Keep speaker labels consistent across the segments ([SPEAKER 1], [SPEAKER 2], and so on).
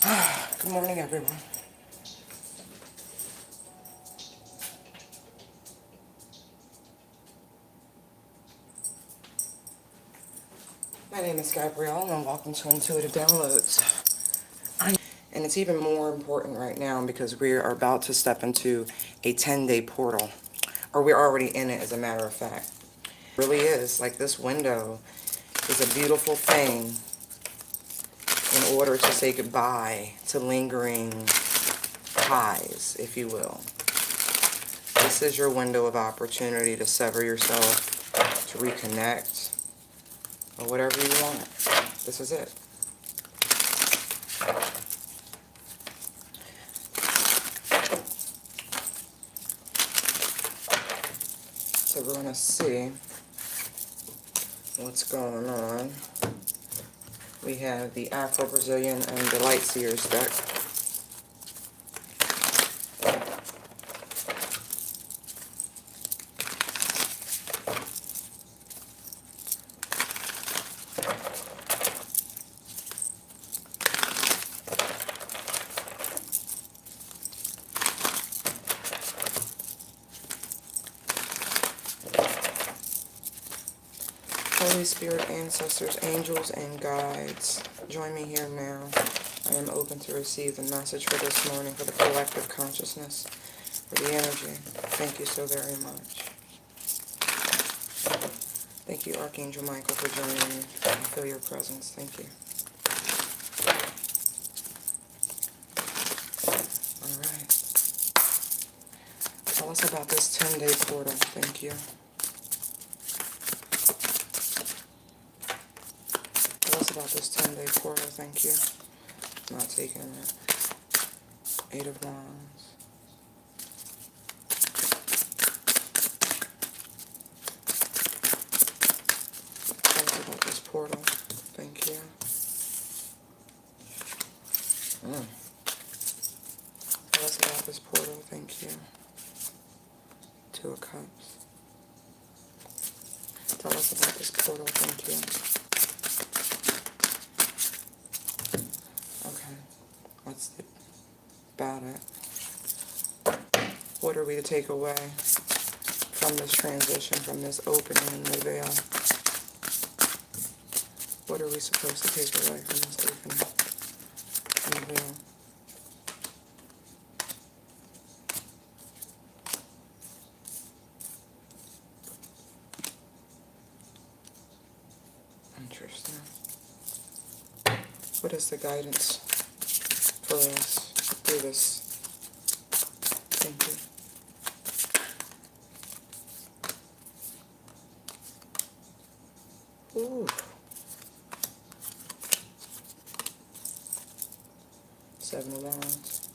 [SPEAKER 1] Good morning, everyone. My name is Gabrielle, and welcome to Intuitive Downloads. And it's even more important right now because we are about to step into a 10-day portal. Or we're already in it, as a matter of fact. It really is. Like, this window is a beautiful thing in order to say goodbye to lingering ties, if you will. This is your window of opportunity to sever yourself, to reconnect, or whatever you want. This is it. So we're going to see what's going on. We have the Afro-Brazilian and the Light Seers deck. Holy Spirit, ancestors, angels, and guides, join me here now. I am open to receive the message for this morning, for the collective consciousness, for the energy. Thank you so very much. Thank you, Archangel Michael, for joining me. I feel your presence. Thank you. All right. Tell us about this 10-day portal. Thank you. Tell us about this 10-day portal. Thank you. Not taking it. 8 of Wands. Tell us about this portal. Thank you. Tell us about this portal. Thank you. 2 of Cups. Tell us about this portal. Thank you. Okay. Let's think about it. What are we to take away from this transition, from this opening in the veil? What are we supposed to take away from this opening in the veil? Interesting. What is the guidance for us through this? Thank you. Ooh. 7 of Wands.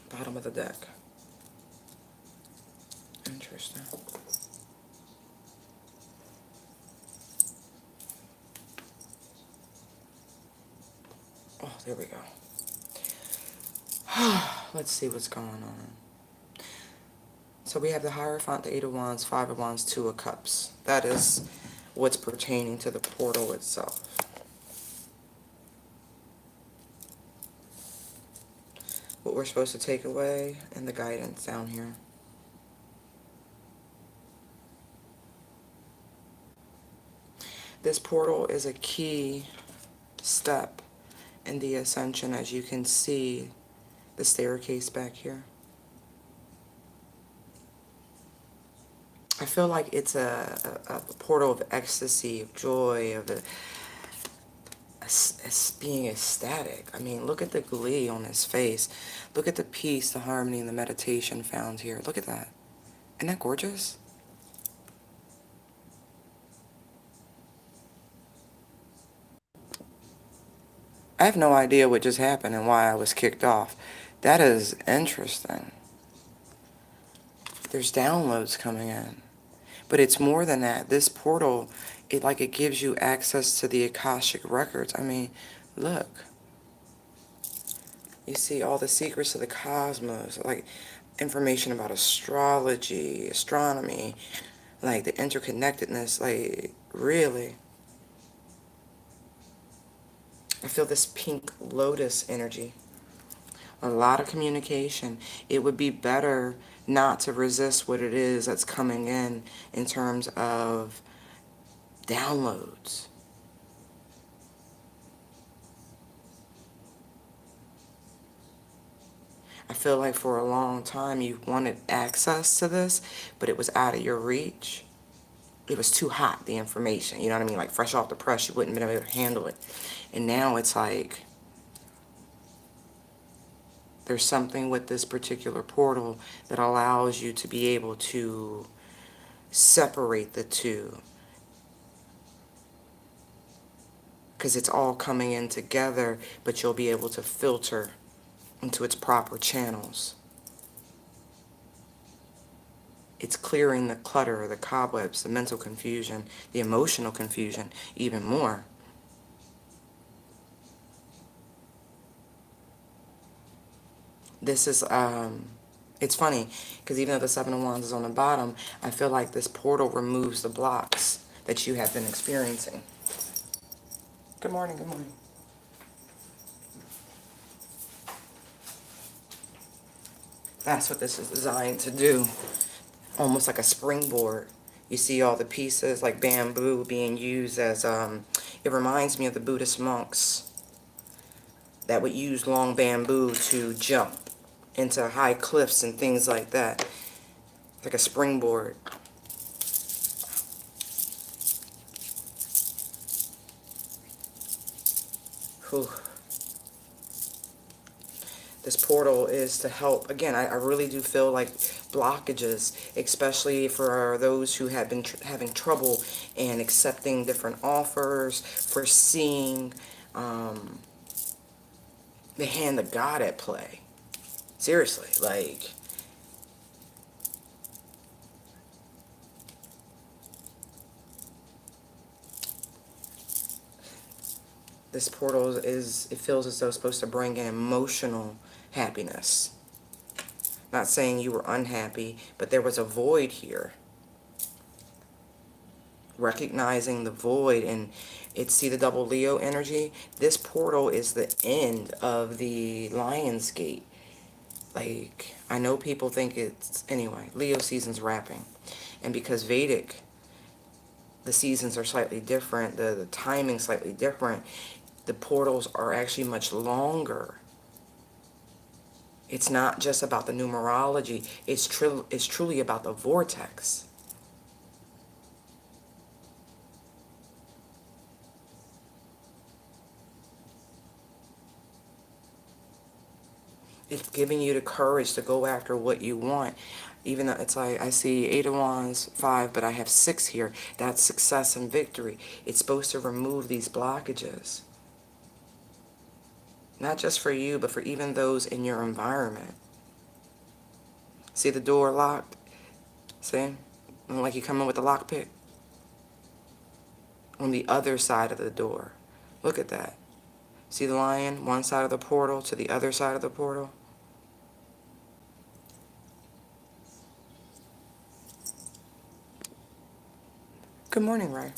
[SPEAKER 1] Bottom of the deck. Interesting. Oh, there we go. Let's see what's going on. So we have the Hierophant, the 8 of Wands, 5 of Wands, 2 of Cups. That is what's pertaining to the portal itself. What we're supposed to take away and the guidance down here. This portal is a key step in the ascension, as you can see the staircase back here. I feel like it's a portal of ecstasy, of joy, of being ecstatic. I mean, look at the glee on his face. Look at the peace, the harmony, and the meditation found here. Look at that. Isn't that gorgeous? I have no idea what just happened and why I was kicked off. That is interesting. There's downloads coming in. But it's more than that. This portal, it gives you access to the Akashic records. I mean, look. You see all the secrets of the cosmos, like information about astrology, astronomy, like the interconnectedness, like really. I feel this pink lotus energy. A lot of communication. It would be better not to resist what it is that's coming in terms of downloads. I feel like for a long time you wanted access to this, but it was out of your reach. It was too hot, the information. You know what I mean? Like fresh off the press, you wouldn't have been able to handle it. And now it's like there's something with this particular portal that allows you to be able to separate the two. Because it's all coming in together, but you'll be able to filter into its proper channels. It's clearing the clutter, the cobwebs, the mental confusion, the emotional confusion, even more. This is, it's funny, because even though the Seven of Wands is on the bottom, I feel like this portal removes the blocks that you have been experiencing. Good morning, good morning. That's what this is designed to do. Almost like a springboard. You see all the pieces like bamboo being used as, it reminds me of the Buddhist monks that would use long bamboo to jump into high cliffs and things like that. Like a springboard. Whew. This portal is to help. Again, I really do feel like blockages, especially for those who have been having trouble in accepting different offers, for seeing the hand of God at play. Seriously, like, this portal is, it feels as though it's supposed to bring in emotional happiness. Not saying you were unhappy, but there was a void here. Recognizing the void, and it's, see the double Leo energy? This portal is the end of the Lion's Gate. Like, I know people think it's, anyway, Leo season's wrapping. And because Vedic, the seasons are slightly different, the timing slightly different, the portals are actually much longer. It's not just about the numerology, it's truly about the vortex. It's giving you the courage to go after what you want. Even though it's like, I see 8 of Wands, 5, but I have 6 here. That's success and victory. It's supposed to remove these blockages. Not just for you, but for even those in your environment. See the door locked? See? Like you come in with a lockpick. On the other side of the door. Look at that. See the lion? One side of the portal to the other side of the portal. Good morning, Ray.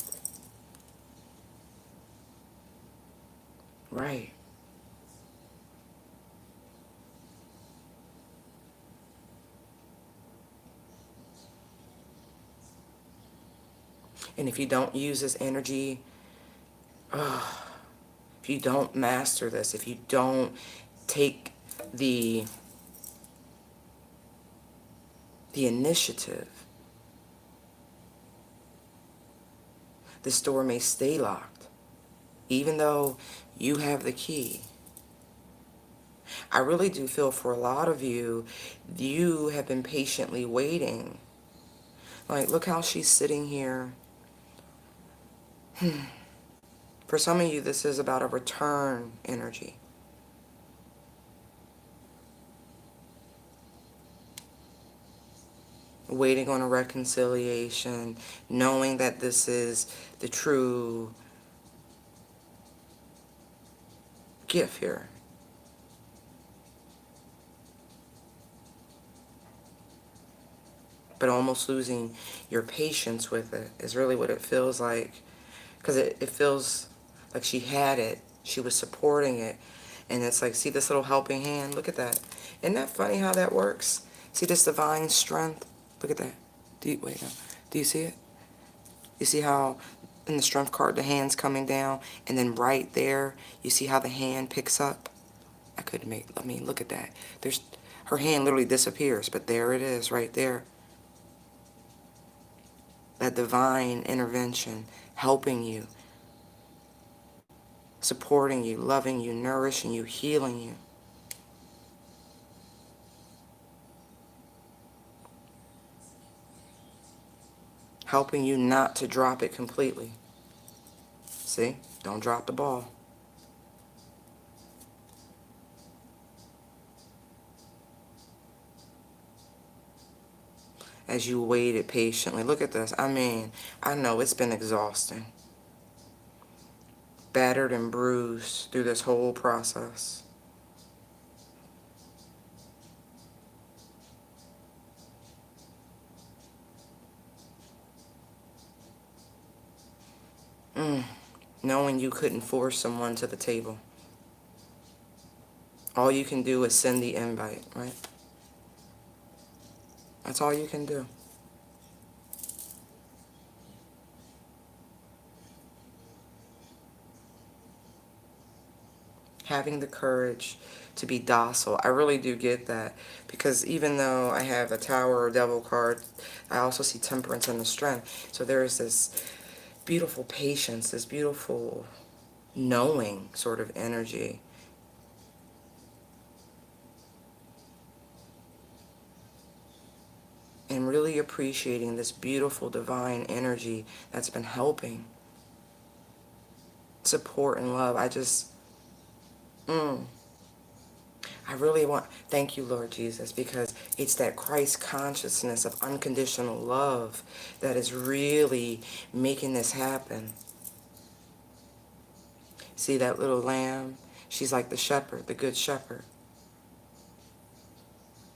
[SPEAKER 1] Right. And if you don't use this energy, if you don't master this, if you don't take the initiative, this door may stay locked, even though you have the key. I really do feel for a lot of you, you have been patiently waiting. Like, look how she's sitting here. For some of you, this is about a return energy. Waiting on a reconciliation, knowing that this is the true gift here. But almost losing your patience with it is really what it feels like. Because it feels like she had it She was supporting it. And it's like, see this little helping hand? Look at that. Isn't that funny how that works? See this divine strength? Look at that. Wait, no. Do you see it? You see how in the strength card the hand's coming down, and then right there, you see how the hand picks up? I mean, look at that. Her hand literally disappears, but there it is right there. That divine intervention helping you, supporting you, loving you, nourishing you, healing you. Helping you not to drop it completely. See? Don't drop the ball. As you waited patiently. Look at this. I mean, I know it's been exhausting. Battered and bruised through this whole process. Knowing you couldn't force someone to the table. All you can do is send the invite, right? That's all you can do. Having the courage to be docile. I really do get that, because even though I have a Tower or Devil card, I also see Temperance and the Strength. So there's this beautiful patience, this beautiful knowing sort of energy. And really appreciating this beautiful divine energy that's been helping, support and love. I really want, thank you, Lord Jesus, because it's that Christ consciousness of unconditional love that is really making this happen. See that little lamb? She's like the shepherd, the good shepherd,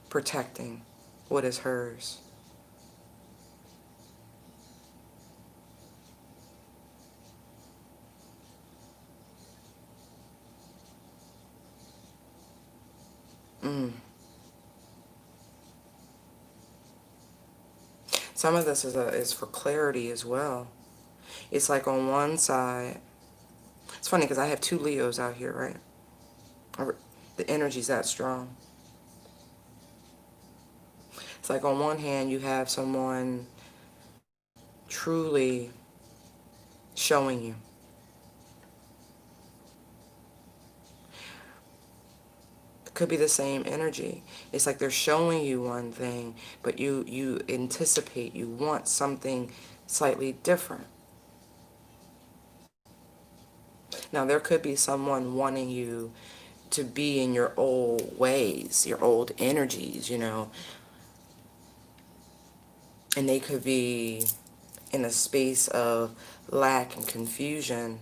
[SPEAKER 1] protecting what is hers. Some of this is for clarity as well. It's like on one side, it's funny because I have two Leos out here, right? The energy's that strong. It's like on one hand, you have someone truly showing you. It could be the same energy. It's like they're showing you one thing, but you anticipate, you want something slightly different. Now, there could be someone wanting you to be in your old ways, your old energies, and they could be in a space of lack and confusion.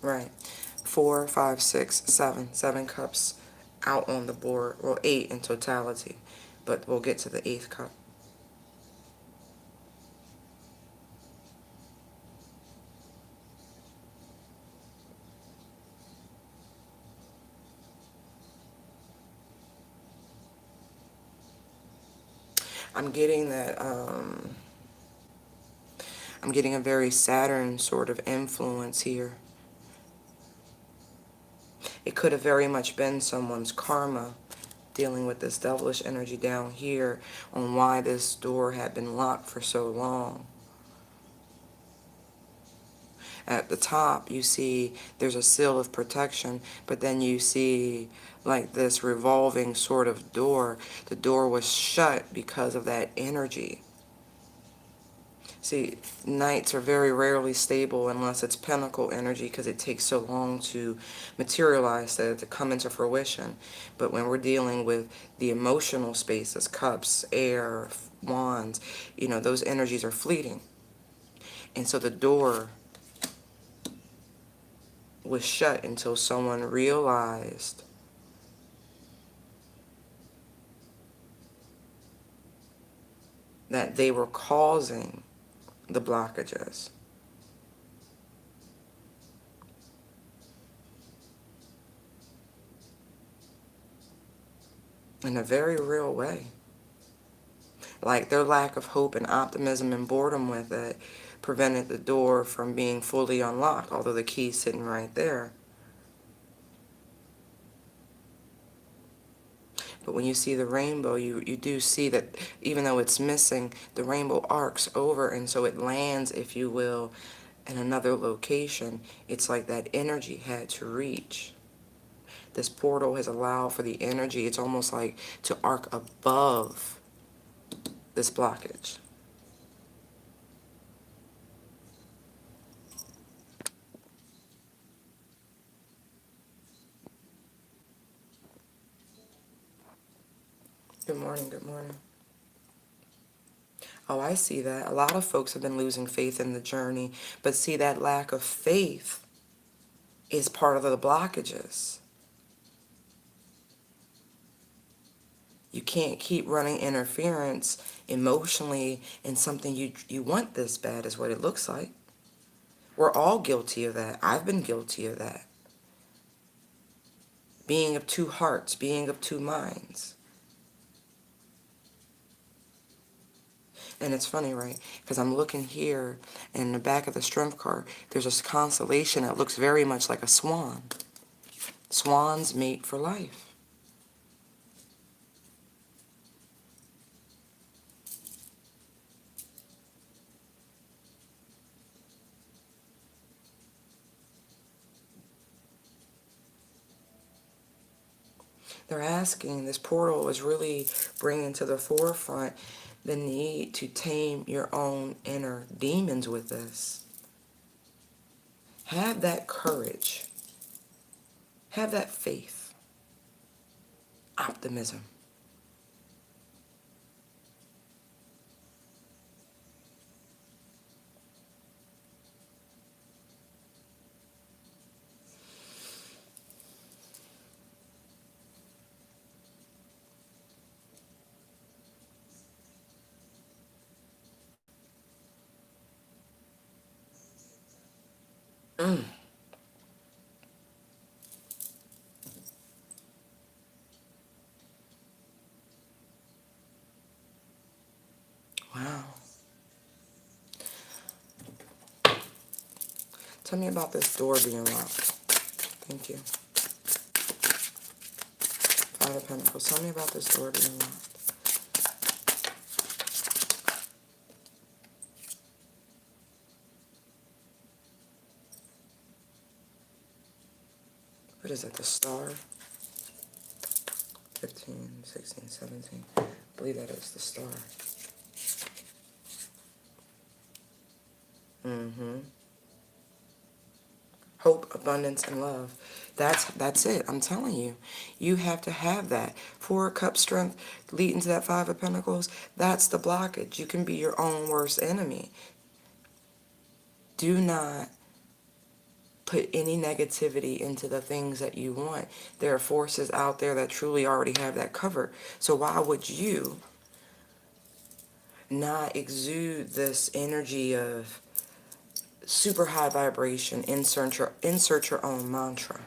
[SPEAKER 1] Right. 4, 5, 6, 7. 7 cups out on the board. Well, 8 in totality, but we'll get to the 8th cup. I'm getting that, I'm getting a very Saturn sort of influence here. It could have very much been someone's karma dealing with this devilish energy down here on why this door had been locked for so long. At the top, you see there's a seal of protection, but then you see like this revolving sort of door. The door was shut because of that energy. See, nights are very rarely stable unless it's pentacle energy, because it takes so long to materialize, to come into fruition. But when we're dealing with the emotional spaces, cups, air, wands, those energies are fleeting. And so the door was shut until someone realized that they were causing the blockages. in a very real way. Like their lack of hope and optimism and boredom with it prevented the door from being fully unlocked, although the key's sitting right there. But when you see the rainbow, you do see that even though it's missing, the rainbow arcs over, and so it lands, if you will, in another location. It's like that energy had to reach. This portal has allowed for the energy, it's almost like to arc above this blockage. Good morning, good morning. Oh, I see that. A lot of folks have been losing faith in the journey, but see, that lack of faith is part of the blockages. You can't keep running interference emotionally in something you want this bad, is what it looks like. We're all guilty of that. I've been guilty of that. Being of two hearts, being of two minds. And it's funny, right? Because I'm looking here, and in the back of the strength card, there's this constellation that looks very much like a swan. Swans mate for life. They're asking, this portal is really bringing to the forefront the need to tame your own inner demons with this. Have that courage. Have that faith. Optimism. Mm. Wow. Tell me about this door being locked. Thank you. Five of Pentacles. Tell me about this door being locked. What is it? The Star? 15, 16, 17. I believe that is the Star. Mm-hmm. Hope, abundance, and love. That's it. I'm telling you. You have to have that. Four of Cups strength leading to that Five of Pentacles. That's the blockage. You can be your own worst enemy. Do not put any negativity into the things that you want. There are forces out there that truly already have that covered. So why would you not exude this energy of super high vibration? Insert your own mantra.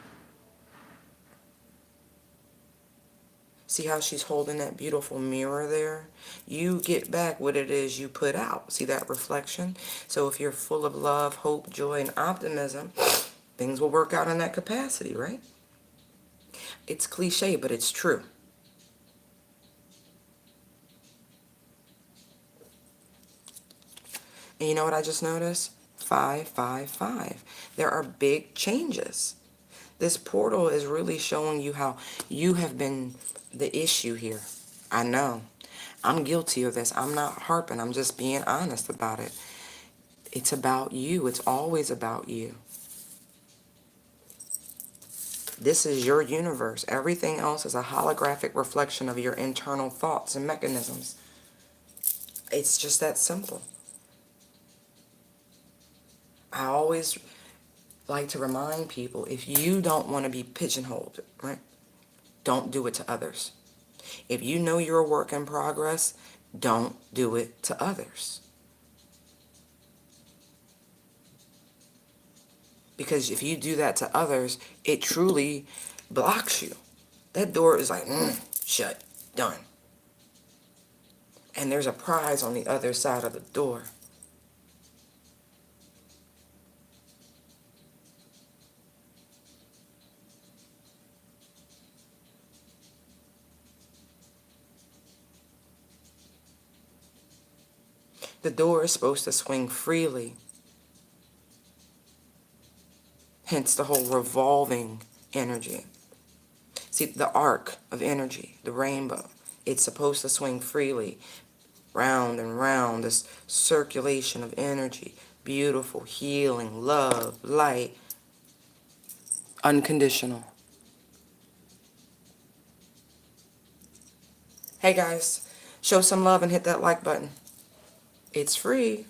[SPEAKER 1] See how she's holding that beautiful mirror there? You get back what it is you put out. See that reflection? So if you're full of love, hope, joy, and optimism, things will work out in that capacity, right? It's cliche, but it's true. And you know what I just noticed? 555. There are big changes. This portal is really showing you how you have been the issue here. I know. I'm guilty of this. I'm not harping. I'm just being honest about it. It's about you. It's always about you. This is your universe. Everything else is a holographic reflection of your internal thoughts and mechanisms. It's just that simple. I always like to remind people, if you don't want to be pigeonholed, right? Don't do it to others. If you know you're a work in progress, don't do it to others. Because if you do that to others, it truly blocks you. That door is like, shut. Done. And there's a prize on the other side of the door. The door is supposed to swing freely. Hence the whole revolving energy. See, the arc of energy, the rainbow, it's supposed to swing freely, round and round, this circulation of energy, beautiful, healing, love, light, unconditional. Hey guys, show some love and hit that like button. It's free.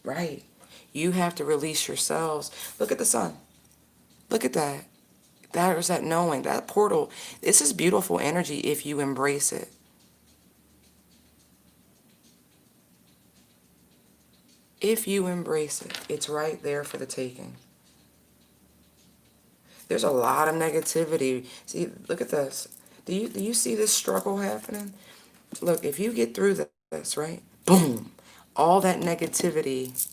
[SPEAKER 1] Right. You have to release yourselves. Look at the sun. Look at that. That is that knowing, that portal. This is beautiful energy if you embrace it. If you embrace it, it's right there for the taking. There's a lot of negativity. See, look at this. Do you see this struggle happening? Look, if you get through this, right? Boom. All that negativity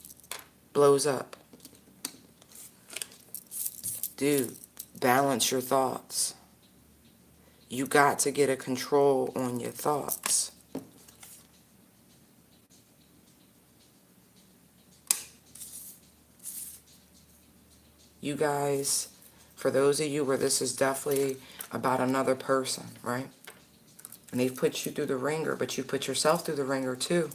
[SPEAKER 1] blows up. Dude, balance your thoughts. You got to get a control on your thoughts. You guys, for those of you where this is definitely about another person, right? And they've put you through the ringer, but you put yourself through the ringer too.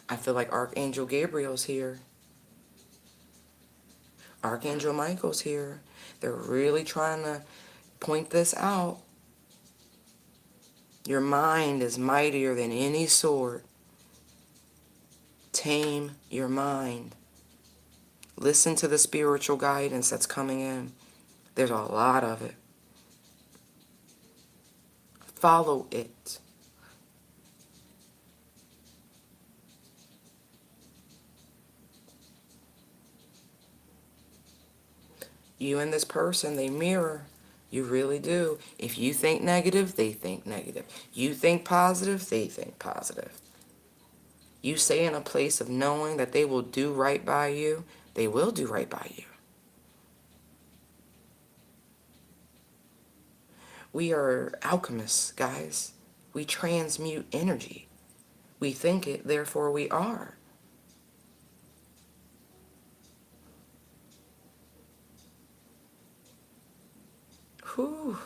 [SPEAKER 1] I feel like Archangel Gabriel's here. Archangel Michael's here. They're really trying to point this out. Your mind is mightier than any sword. Tame your mind. Listen to the spiritual guidance that's coming in. There's a lot of it. Follow it. You and this person, they mirror. You really do. If you think negative, they think negative. You think positive, they think positive. You stay in a place of knowing that they will do right by you, they will do right by you. We are alchemists, guys. We transmute energy. We think it, therefore we are. Whew.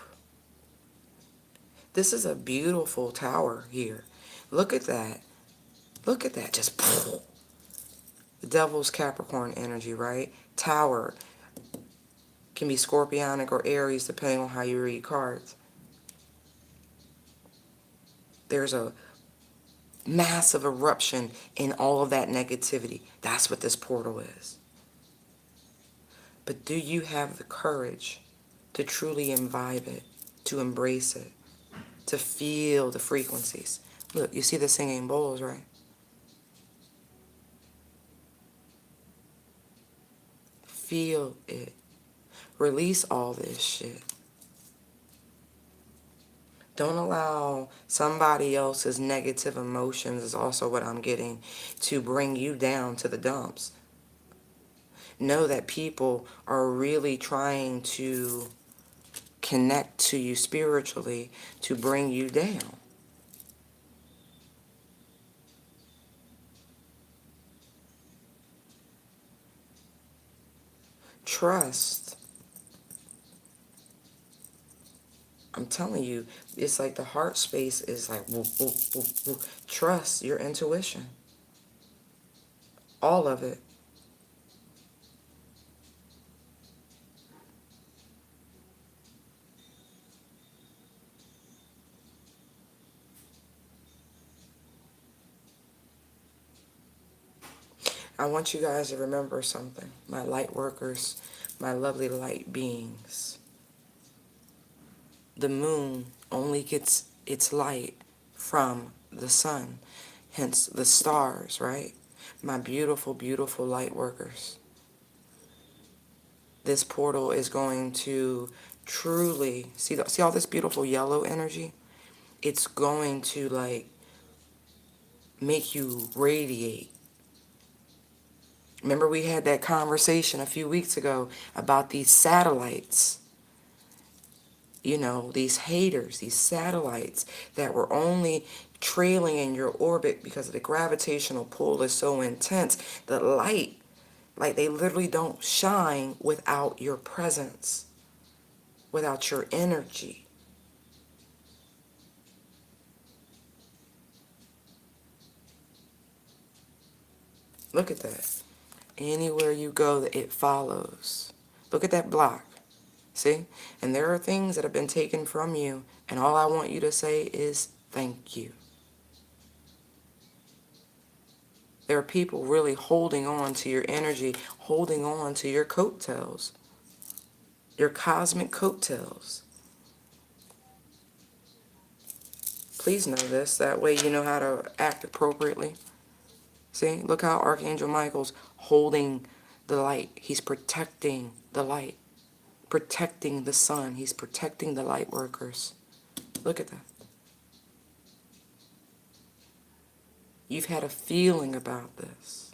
[SPEAKER 1] This is a beautiful tower here. Look at that. Look at that. Just the devil's Capricorn energy, right? Tower can be Scorpionic or Aries depending on how you read cards. There's a massive eruption in all of that negativity. That's what this portal is. But do you have the courage to truly imbibe it, to embrace it, to feel the frequencies? Look, you see the singing bowls, right? Feel it. Release all this shit. Don't allow somebody else's negative emotions, is also what I'm getting, to bring you down to the dumps. Know that people are really trying to connect to you spiritually to bring you down. Trust. I'm telling you, it's like the heart space is like, whoop, whoop, whoop, whoop. Trust your intuition. All of it. I want you guys to remember something, my light workers, my lovely light beings. The moon only gets its light from the sun, hence the stars, right? My beautiful, beautiful light workers. This portal is going to truly, see all this beautiful yellow energy? It's going to like make you radiate. Remember we had that conversation a few weeks ago about these satellites, you know, these haters, these satellites that were only trailing in your orbit because the gravitational pull is so intense. The light, like they literally don't shine without your presence, without your energy. Look at that. Anywhere you go, it follows. Look at that block. See? And there are things that have been taken from you, and all I want you to say is thank you. There are people really holding on to your energy, holding on to your coattails, your cosmic coattails. Please know this. That way you know how to act appropriately. See? Look how Archangel Michael's holding the light. He's protecting the light, protecting the sun. He's protecting the light workers. Look at that. You've had a feeling about this.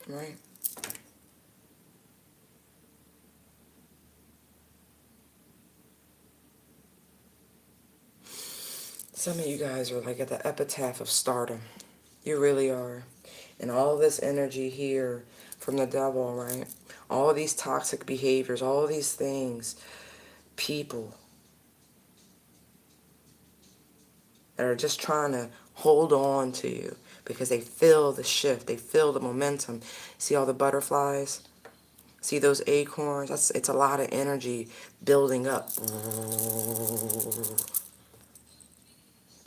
[SPEAKER 1] Right? Some of you guys are like at the epitaph of stardom. You really are. And all this energy here from the devil, right? All of these toxic behaviors, all of these things, people that are just trying to hold on to you because they feel the shift, they feel the momentum. See all the butterflies? See those acorns? It's a lot of energy building up.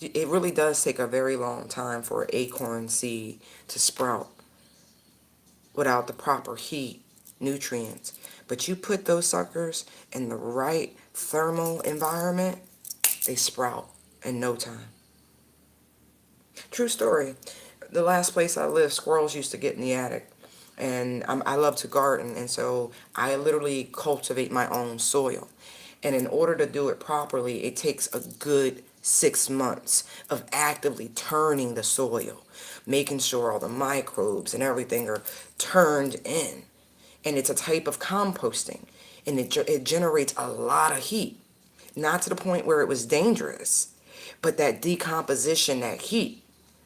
[SPEAKER 1] It really does take a very long time for an acorn seed to sprout without the proper heat, nutrients. But you put those suckers in the right thermal environment, they sprout in no time. True story. The last place I lived, squirrels used to get in the attic. And I love to garden, and so I literally cultivate my own soil. And in order to do it properly, it takes a good 6 months of actively turning the soil, making sure all the microbes and everything are turned in. And it's a type of composting, and it generates a lot of heat. Not to the point where it was dangerous, but that decomposition, that heat.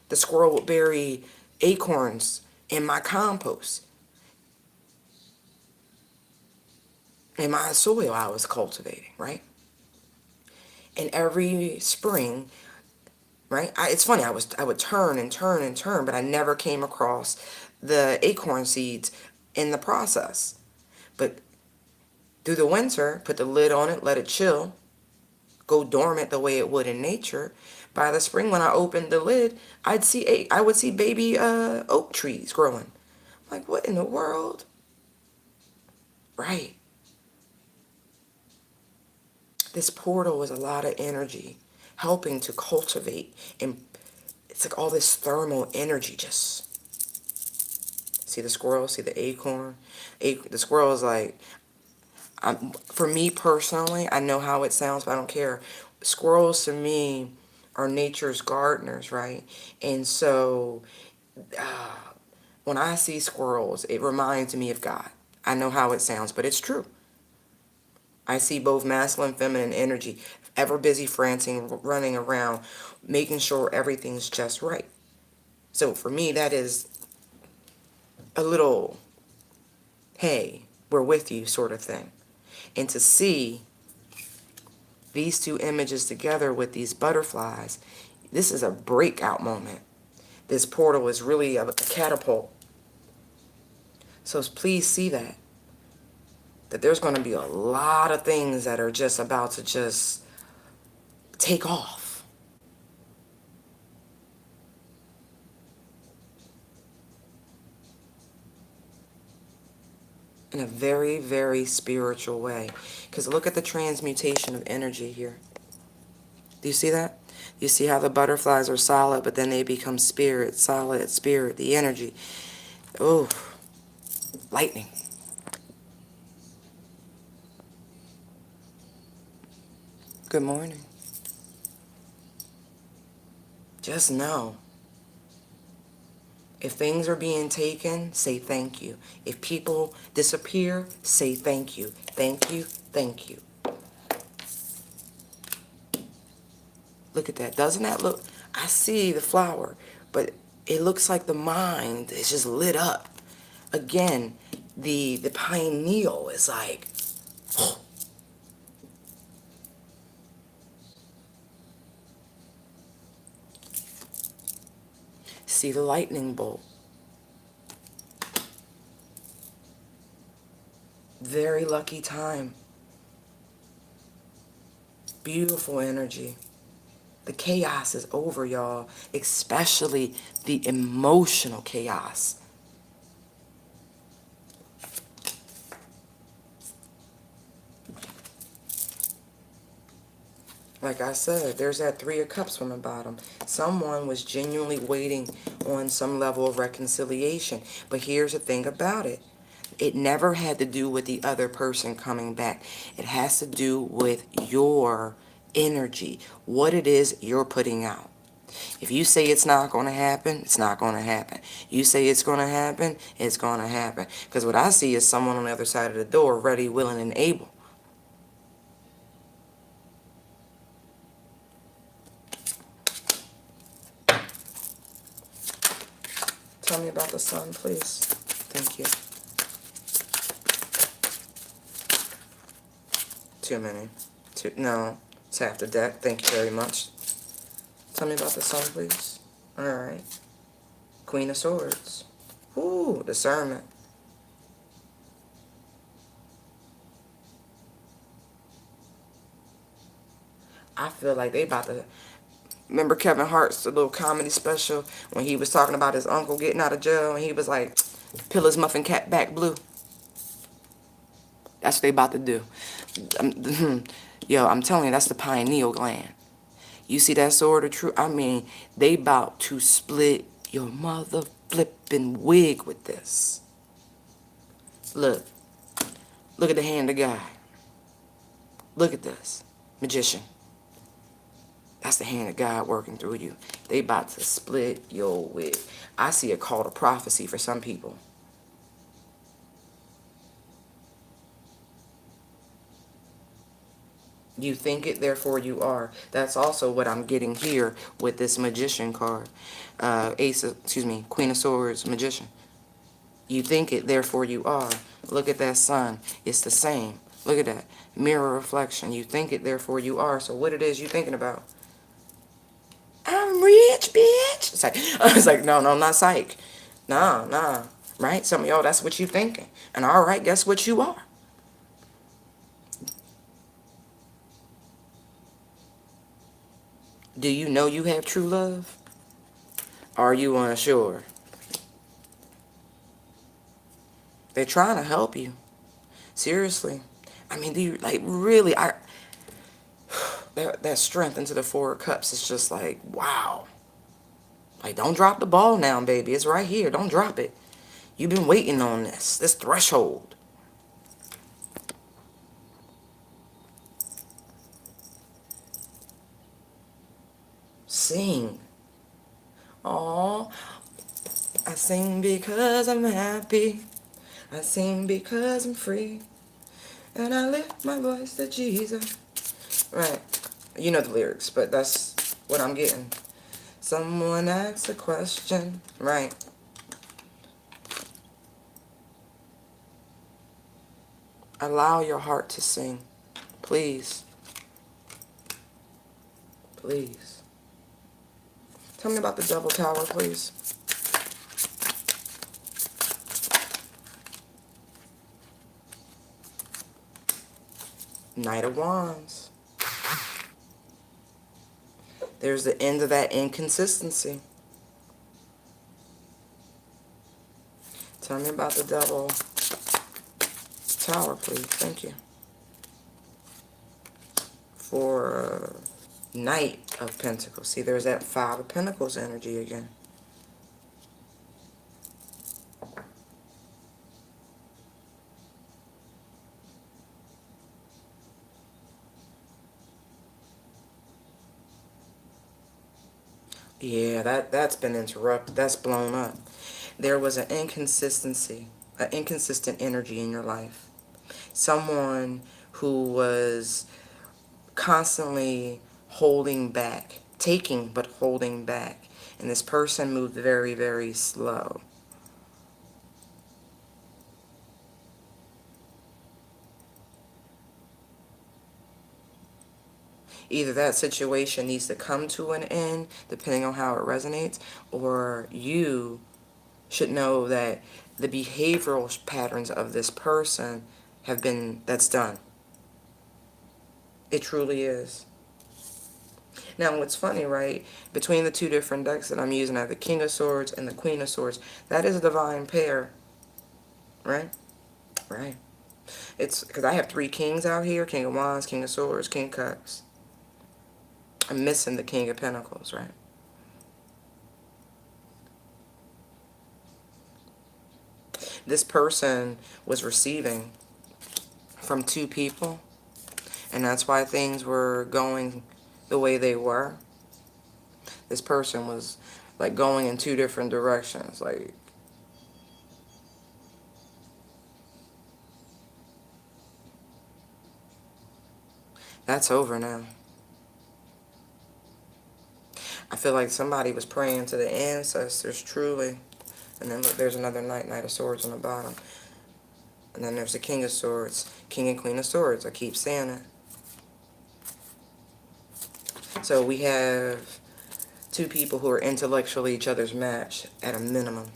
[SPEAKER 1] The squirrel would bury acorns in my compost, in my soil I was cultivating, right? And every spring, right? It's funny, I would turn and turn and turn, but I never came across the acorn seeds in the process. But through the winter, put the lid on it, let it chill, go dormant the way it would in nature. By the spring, when I opened the lid, I would see baby oak trees growing. Like, what in the world? Right. This portal is a lot of energy helping to cultivate, and it's like all this thermal energy. Just see the squirrel, see the acorn. The squirrel is like, for me personally, I know how it sounds, but I don't care. Squirrels to me are nature's gardeners, right? And so when I see squirrels, it reminds me of God. I know how it sounds, but it's true. I see both masculine, feminine energy, ever busy, frantic, running around, making sure everything's just right. So for me, that is a little, hey, we're with you sort of thing. And to see these two images together with these butterflies, this is a breakout moment. This portal is really a catapult. So please see that there's going to be a lot of things that are just about to just take off. in a very, very spiritual way. Because look at the transmutation of energy here. Do you see that? You see how the butterflies are solid, but then they become spirit, solid, spirit, the energy. Oh, lightning. Good morning. Just know, if things are being taken, say thank you. If people disappear, say thank you. Thank you, thank you. Look at that. Doesn't that look... I see the flower, but it looks like the mind is just lit up. Again, the pineal is like... See the lightning bolt. Very lucky time. Beautiful energy. The chaos is over, y'all. Especially the emotional chaos. Like I said, there's that Three of Cups on the bottom. Someone was genuinely waiting on some level of reconciliation. But here's the thing about it. It never had to do with the other person coming back. It has to do with your energy, what it is you're putting out. If you say it's not going to happen, it's not going to happen. You say it's going to happen, it's going to happen. Because what I see is someone on the other side of the door, ready, willing, and able. Tell me about the sun, please. Thank you. Too many. No, it's half the deck. Thank you very much. Tell me about the sun, please. Alright. Queen of Swords. Ooh, discernment. I feel like they about to... Remember Kevin Hart's little comedy special when he was talking about his uncle getting out of jail and he was like, peel his muffin cap back blue? That's what they about to do. Yo, I'm telling you, that's the pineal gland. You see that sword of truth? I mean, they about to split your mother flipping wig with this. Look. Look at the hand of God. Look at this. Magician. That's the hand of God working through you. They about to split your wig. I see a call to prophecy for some people. You think it, therefore you are. That's also what I'm getting here with this magician card. Queen of Swords, magician. You think it, therefore you are. Look at that sun. It's the same. Look at that. Mirror reflection. You think it, therefore you are. So what it is you thinking about? I'm rich, bitch. It's like, no, not psych. Nah. Right? Some of y'all, that's what you thinking. And all right, guess what you are? Do you know you have true love? Are you unsure? They're trying to help you. Seriously. I mean, do you, like, really, that strength into the Four of Cups is just like, wow. Like, don't drop the ball now, baby. It's right here. Don't drop it. You've been waiting on this threshold. Sing. Aww. I sing because I'm happy. I sing because I'm free. And I lift my voice to Jesus. Right. You know the lyrics, but that's what I'm getting. Someone asks a question. Right. Allow your heart to sing. Please. Please. Tell me about the Double Tower, please. Knight of Wands. There's the end of that inconsistency. Tell me about the Devil. Tower, please. Thank you. For Knight of Pentacles. See, there's that Five of Pentacles energy again. Yeah, that's been interrupted. That's blown up. There was an inconsistency, an inconsistent energy in your life. Someone who was constantly holding back, taking but holding back. And this person moved very, very slow. Either that situation needs to come to an end, depending on how it resonates, or you should know that the behavioral patterns of this person have been, that's done. It truly is. Now, what's funny, right? Between the two different decks that I'm using, I have the King of Swords and the Queen of Swords. That is a divine pair, right? Right. It's because I have three kings out here: King of Wands, King of Swords, King of Cups. I'm missing the King of Pentacles, right? This person was receiving from two people, and that's why things were going the way they were. This person was like going in two different directions. Like, that's over now. I feel like somebody was praying to the ancestors, truly. And then look, there's another Knight, Knight of Swords on the bottom. And then there's the King of Swords, King and Queen of Swords. I keep saying it. So we have two people who are intellectually each other's match at a minimum.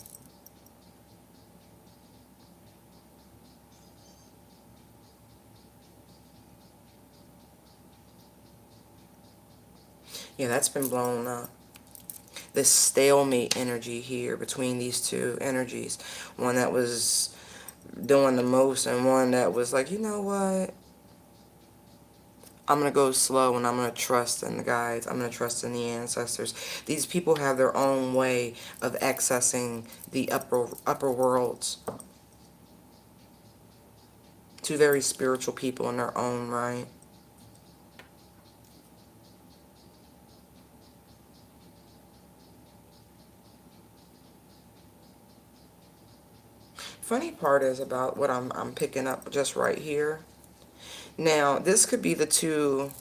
[SPEAKER 1] Yeah, that's been blown up. This stalemate energy here between these two energies. One that was doing the most and one that was like, you know what? I'm going to go slow and I'm going to trust in the guides. I'm going to trust in the ancestors. These people have their own way of accessing the upper worlds. Two very spiritual people in their own right. Funny part is about what I'm picking up just right here. Now, this could be the two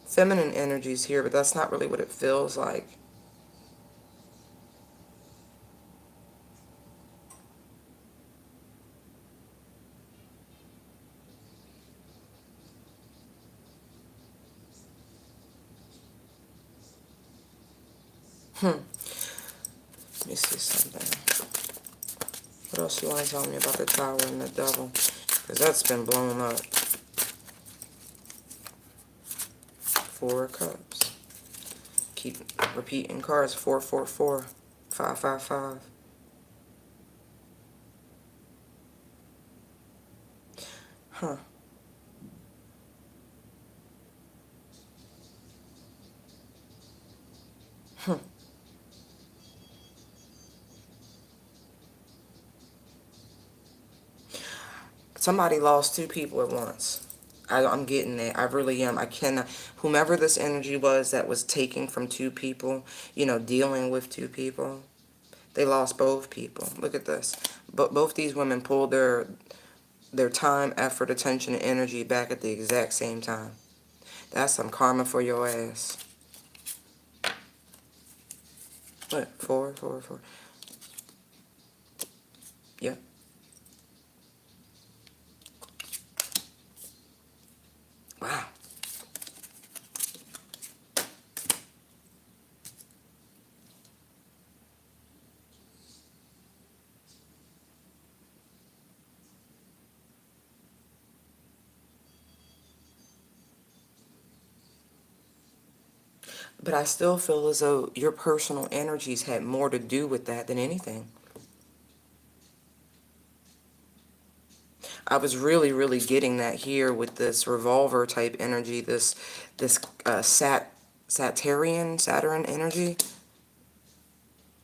[SPEAKER 1] feminine energies here, but that's not really what it feels like. Let me see something. What else you want to tell me about the Tower and the Devil? Because that's been blown up. Four of Cups. Keep repeating cards. 444. 555. Huh. Somebody lost two people at once. I'm getting it. I really am. I cannot. Whomever this energy was that was taking from two people, you know, dealing with two people, they lost both people. Look at this. But both these women pulled their time, effort, attention, and energy back at the exact same time. That's some karma for your ass. What? Four, four, four. Yep. Wow. But I still feel as though your personal energies had more to do with that than anything. I was really, really getting that here with this revolver type energy, this Saturn energy,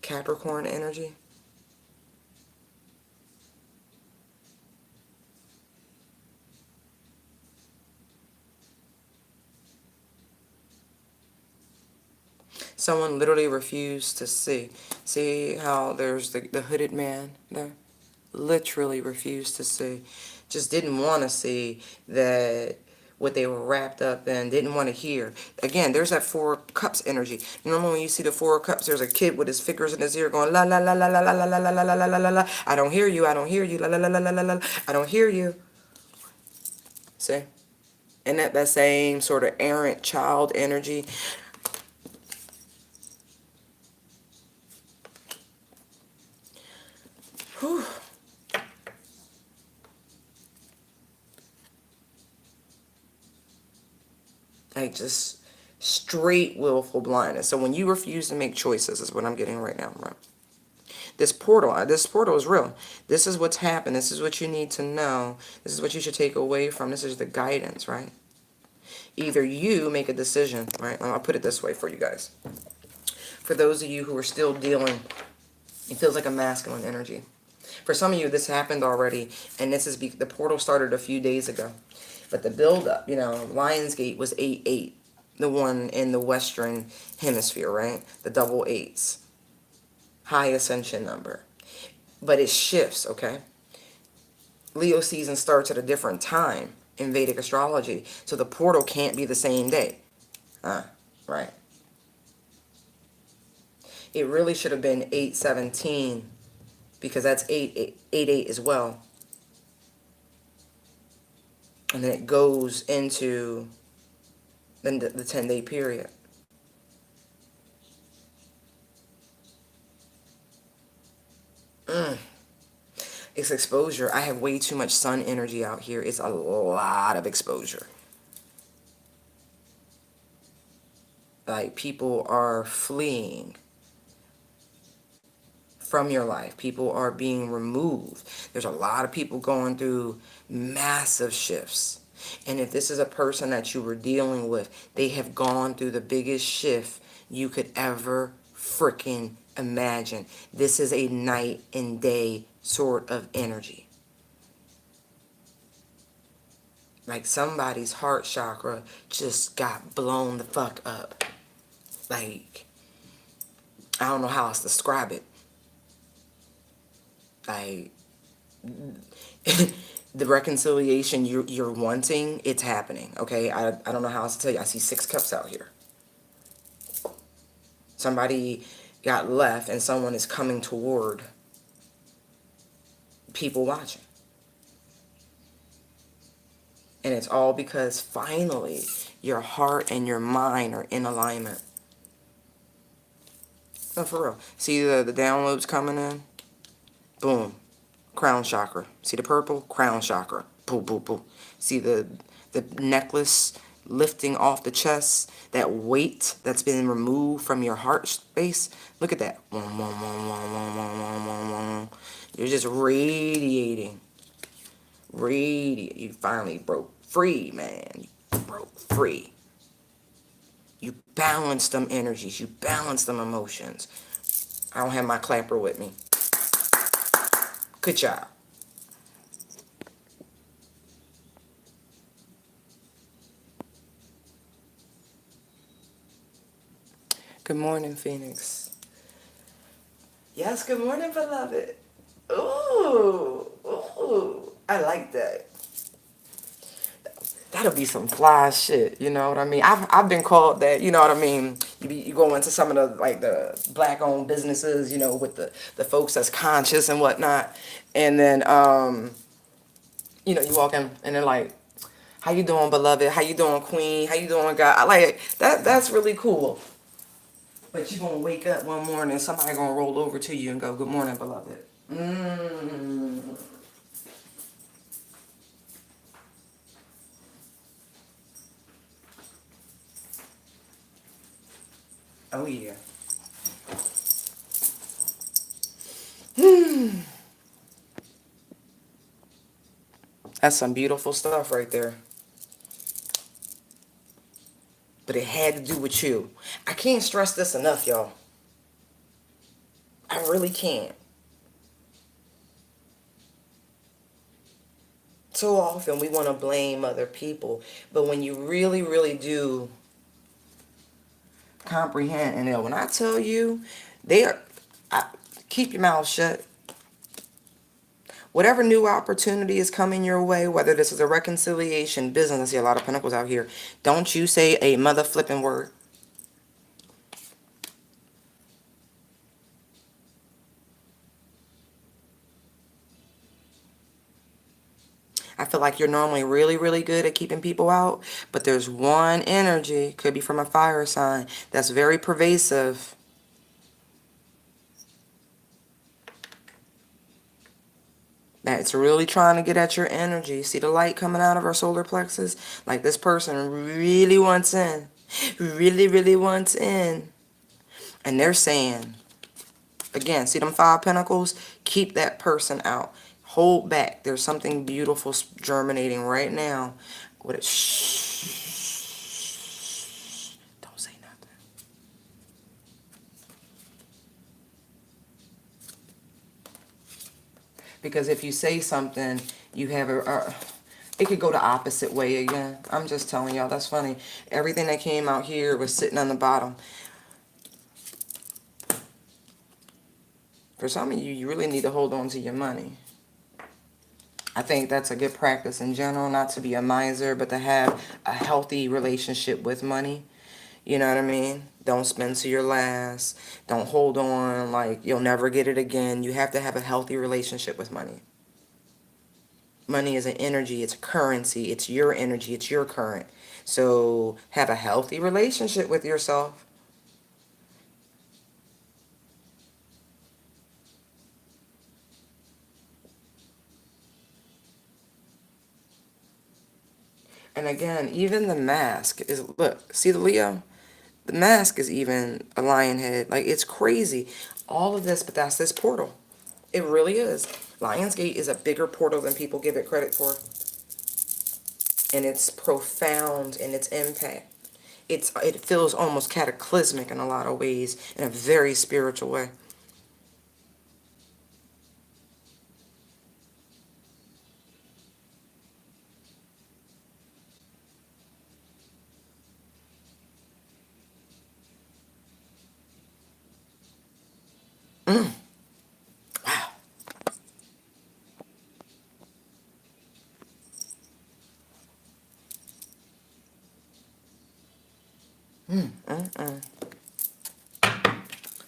[SPEAKER 1] Capricorn energy. Someone literally refused to see. See how there's the hooded man there? Literally refused to see. Just didn't want to see that what they were wrapped up in, didn't want to hear. Again, there's that Four of Cups energy. Normally when you see the Four of Cups, there's a kid with his fingers in his ear going la la la la la la la la la la la la la la. I don't hear you, I don't hear you, la la la la la la la. I don't hear you. See? And that same sort of errant child energy. Whew. Like just straight willful blindness. So when you refuse to make choices is what I'm getting right now, right? This portal is real. This is what's happened. This is what you need to know. This is what you should take away from. This is the guidance, right? Either you make a decision, right? I'll put it this way for you guys. For those of you who are still dealing, it feels like a masculine energy. For some of you, this happened already, and this is the portal started a few days ago. But the build-up, Lionsgate was 8-8, the one in the Western Hemisphere, right? The double eights. High ascension number. But it shifts, okay? Leo season starts at a different time in Vedic astrology, so the portal can't be the same day. Right. It really should have been 8-17, because that's 8-8 as well. And then it goes into the 10-day period. It's exposure. I have way too much sun energy out here. It's a lot of exposure. Like, people are fleeing from your life. People are being removed. There's a lot of people going through massive shifts. And if this is a person that you were dealing with, they have gone through the biggest shift you could ever freaking imagine. This is a night and day sort of energy. Like somebody's heart chakra just got blown the fuck up. Like, I don't know how else to describe it. Like, the reconciliation you're wanting, it's happening, okay? I don't know how else to tell you. I see 6 cups out here. Somebody got left and someone is coming toward people watching. And it's all because finally your heart and your mind are in alignment. No, for real. See the downloads coming in? Boom. Crown chakra. See the purple? Crown chakra. Boom, boom, boom. See the necklace lifting off the chest? That weight that's been removed from your heart space? Look at that. You're just radiating. You finally broke free, man. You broke free. You balance them energies. You balance them emotions. I don't have my clapper with me. Good job. Good morning, Phoenix. Yes, good morning, beloved. Ooh, I like that. That'll be some fly shit, you know what I mean? I've been called that, you know what I mean? You go into some of the black-owned businesses, with the folks that's conscious and whatnot, and then you walk in and they're like, "How you doing, beloved? How you doing, queen? How you doing, God?" I like that. That's really cool. But you're gonna wake up one morning, somebody gonna roll over to you and go, "Good morning, beloved." Oh yeah. That's some beautiful stuff right there. But it had to do with you. I can't stress this enough, y'all. I really can't. So often we want to blame other people, but when you really, really do comprehend, and when I tell you, they are, keep your mouth shut. Whatever new opportunity is coming your way, whether this is a reconciliation, business, I see a lot of pentacles out here. Don't you say a mother flipping word. I feel like you're normally really, really good at keeping people out, but there's one energy, could be from a fire sign, that's very pervasive. That's really trying to get at your energy. See the light coming out of our solar plexus? Like this person really wants in. Really, really wants in. And they're saying, again, see them 5 pentacles? Keep that person out. Hold back. There's something beautiful germinating right now. What it, shh. Don't say nothing. Because if you say something, you have it could go the opposite way again. I'm just telling y'all, that's funny. Everything that came out here was sitting on the bottom. For some of you, you really need to hold on to your money. I think that's a good practice in general, not to be a miser, but to have a healthy relationship with money. You know what I mean? Don't spend to your last. Don't hold on like you'll never get it again. You have to have a healthy relationship with money. Money is an energy, it's a currency, it's your energy, it's your current. So have a healthy relationship with yourself. And again, even the mask is, look, see the Leo? The mask is even a lion head. Like, it's crazy. All of this, but that's this portal. It really is. Lionsgate is a bigger portal than people give it credit for. And it's profound in its impact. It feels almost cataclysmic in a lot of ways, in a very spiritual way. Wow.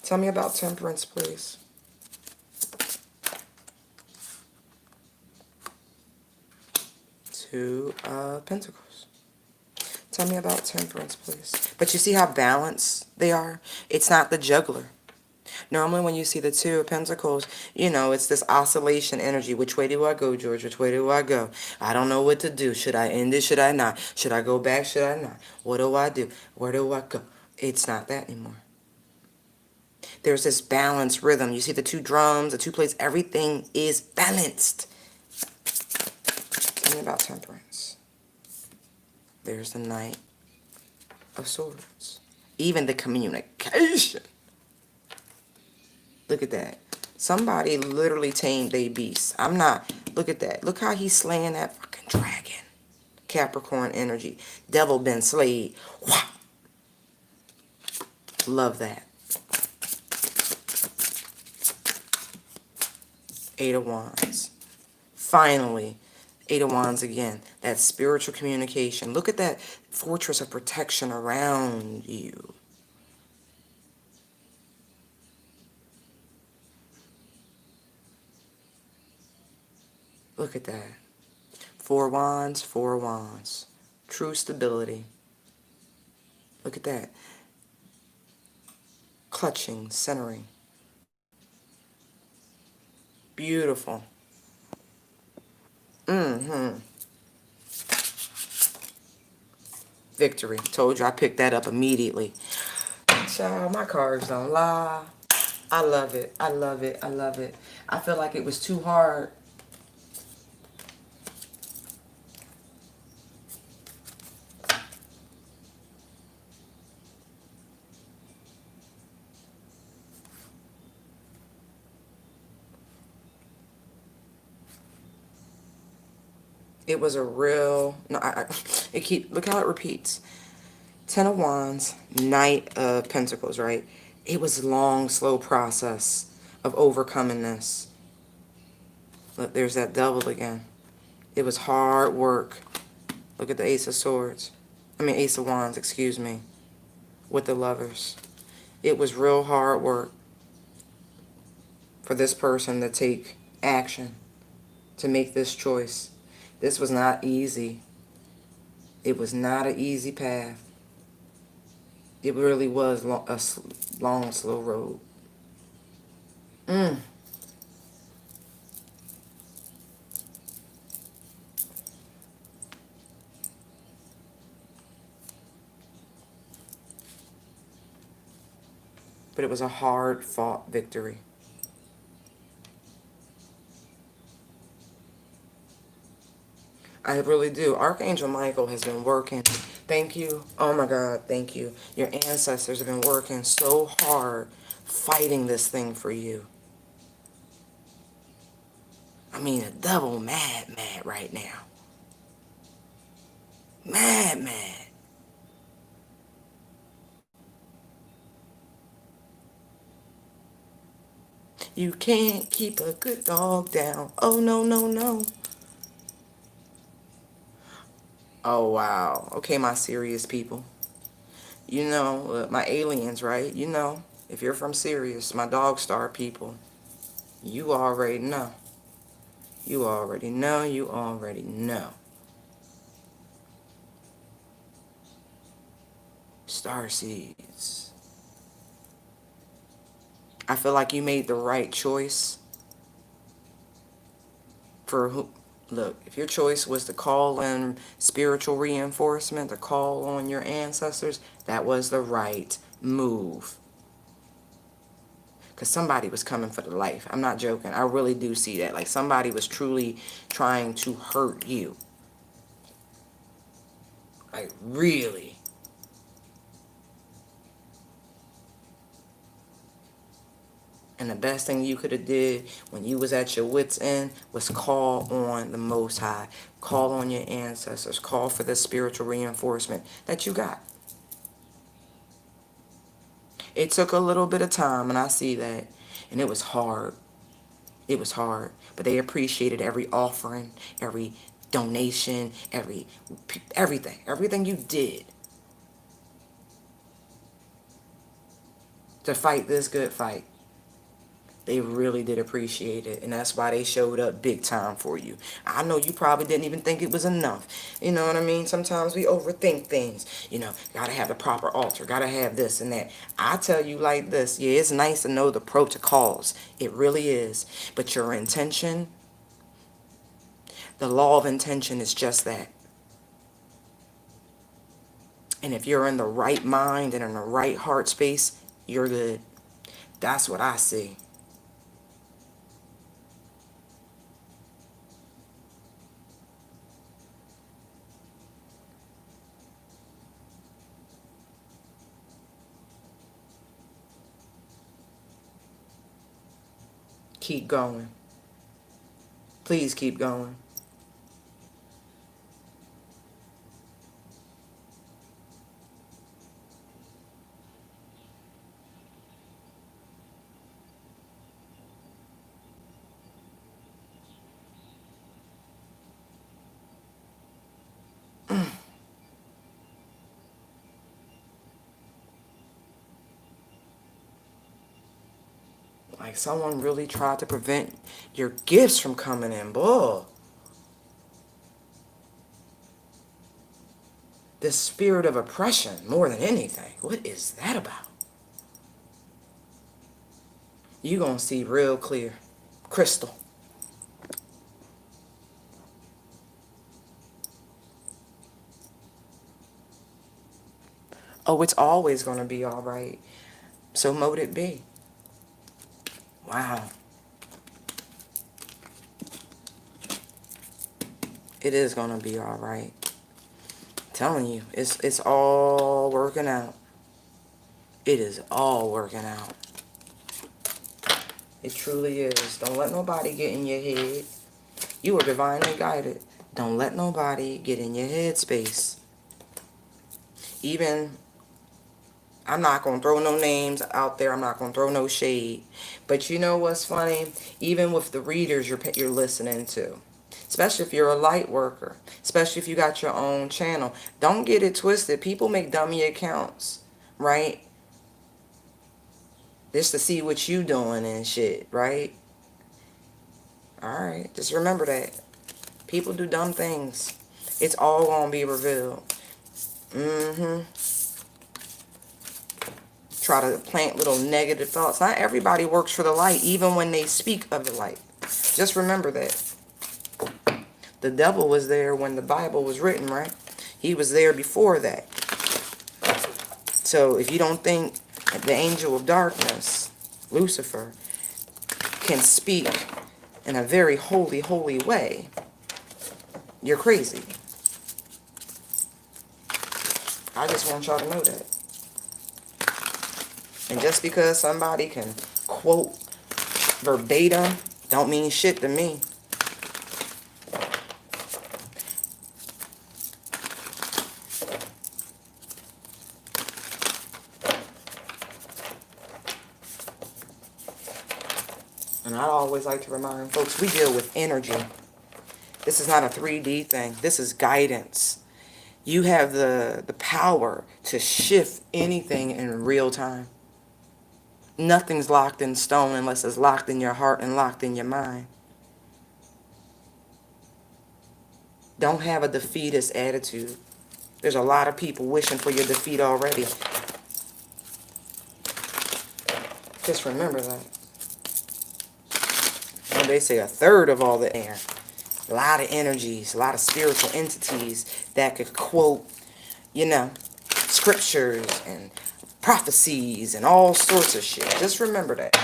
[SPEAKER 1] Tell me about temperance, please. Two of Pentacles. Tell me about temperance, please. But you see how balanced they are? It's not the juggler. Normally when you see the Two of Pentacles, you know, it's this oscillation energy. Which way do I go, George? Which way do I go? I don't know what to do. Should I end it? Should I not? Should I go back? Should I not? What do I do? Where do I go? It's not that anymore. There's this balanced rhythm. You see the two drums, the two plates, everything is balanced. Tell me about temperance. There's the Knight of Swords. Even the communication. Look at that. Somebody literally tamed a beast. I'm not. Look at that. Look how he's slaying that fucking dragon. Capricorn energy. Devil been slayed. Wow. Love that. Eight of Wands. Finally, Eight of Wands again. That spiritual communication. Look at that fortress of protection around you. Look at that. Four Wands, Four Wands. True stability. Look at that. Clutching, centering. Beautiful. Victory. Told you I picked that up immediately. Child, my cards don't lie. I love it. I love it. I love it. I feel like it was too hard. It was a real, no, look how it repeats. Ten of Wands, Knight of Pentacles, right? It was a long, slow process of overcoming this. Look, there's that Devil again. It was hard work. Look at the Ace of Swords. Ace of Wands, excuse me. With the Lovers. It was real hard work for this person to take action, to make this choice. This was not easy. It was not an easy path. It really was a long, slow road. But it was a hard-fought victory. I really do. Archangel Michael has been working. Thank you. Oh my God, thank you. Your ancestors have been working so hard fighting this thing for you. The devil mad right now. Mad. You can't keep a good dog down. Oh, no, no, no. Oh, wow. Okay, my serious people. You know, my aliens, right? You know, if you're from Sirius, my dog star people, you already know. You already know. You already know. Starseeds. I feel like you made the right choice for who. Look, if your choice was to call in spiritual reinforcement, to call on your ancestors, that was the right move. Because somebody was coming for the life. I'm not joking. I really do see that. Like somebody was truly trying to hurt you. Like really. And the best thing you could have did when you was at your wit's end was call on the Most High. Call on your ancestors. Call for the spiritual reinforcement that you got. It took a little bit of time, and I see that. And it was hard. It was hard. But they appreciated every offering, every donation, everything. Everything you did to fight this good fight. They really did appreciate it, and that's why they showed up big time for you. I know you probably didn't even think it was enough. You know what I mean? Sometimes we overthink things. You know, gotta have the proper altar, gotta have this and that. I tell you like this, yeah, it's nice to know the protocols. It really is. But your intention, the law of intention is just that. And if you're in the right mind and in the right heart space, you're good. That's what I see. Keep going. Please keep going. Like someone really tried to prevent your gifts from coming in. Bull. This spirit of oppression more than anything. What is that about? You gonna see real clear. Crystal. Oh, it's always gonna be all right. So mote it be. Wow. It is gonna be all right. I'm telling you, it's all working out. It is all working out. It truly is. Don't let nobody get in your head. You are divinely guided. Don't let nobody get in your headspace. Even, I'm not going to throw no names out there. I'm not going to throw no shade. But you know what's funny? Even with the readers you're listening to, especially if you're a light worker, especially if you got your own channel, don't get it twisted. People make dummy accounts, right? Just to see what you doing and shit, right? Alright, just remember that. People do dumb things. It's all gonna be revealed. Try to plant little negative thoughts. Not everybody works for the light, even when they speak of the light. Just remember that. The devil was there when the Bible was written, right? He was there before that. So if you don't think the angel of darkness, Lucifer, can speak in a very holy, holy way, you're crazy. I just want y'all to know that. And just because somebody can quote verbatim, don't mean shit to me. And I always like to remind folks, we deal with energy. This is not a 3D thing. This is guidance. You have the power to shift anything in real time. Nothing's locked in stone unless it's locked in your heart and locked in your mind. Don't have a defeatist attitude. There's a lot of people wishing for your defeat already. Just remember that. And they say a third of all the air. A lot of energies, a lot of spiritual entities that could quote, you know, scriptures and prophecies and all sorts of shit. Just remember that.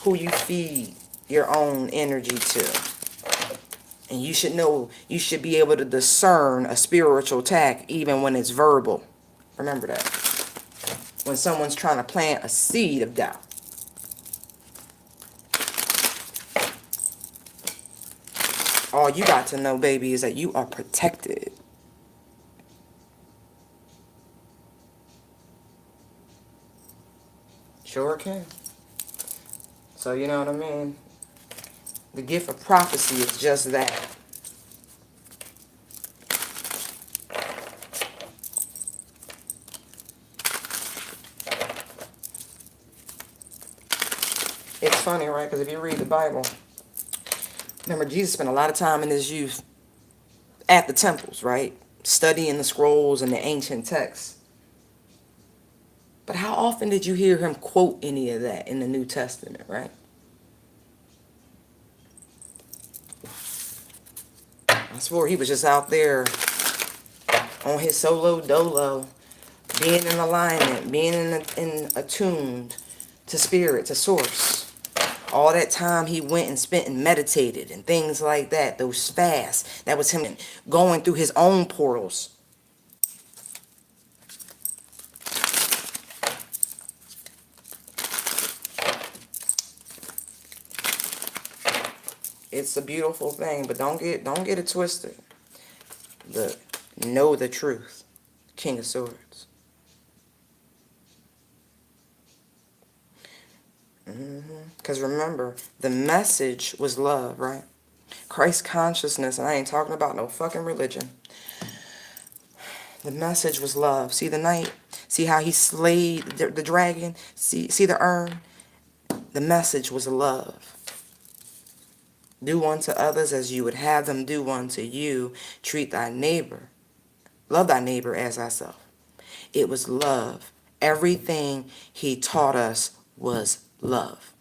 [SPEAKER 1] Who you feed your own energy to. And you should know, you should be able to discern a spiritual attack even when it's verbal. Remember that. When someone's trying to plant a seed of doubt. All you got to know, baby, is that you are protected. Sure can. So you know what I mean? The gift of prophecy is just that. It's funny, right? Because if you read the Bible, remember Jesus spent a lot of time in his youth at the temples, right? Studying the scrolls and the ancient texts. But how often did you hear him quote any of that in the New Testament, right? I swore he was just out there on his solo dolo, being in alignment, being in attuned to spirit, to source. All that time he went and spent and meditated and things like that, those fasts, that was him going through his own portals. It's a beautiful thing, but don't get it twisted. Know the truth. King of Swords. Because remember, the message was love, right? Christ consciousness, and I ain't talking about no fucking religion. The message was love. See the knight? See how he slayed the dragon? See the urn? The message was love. Do unto others as you would have them do unto you. Treat thy neighbor. Love thy neighbor as thyself. It was love. Everything he taught us was love.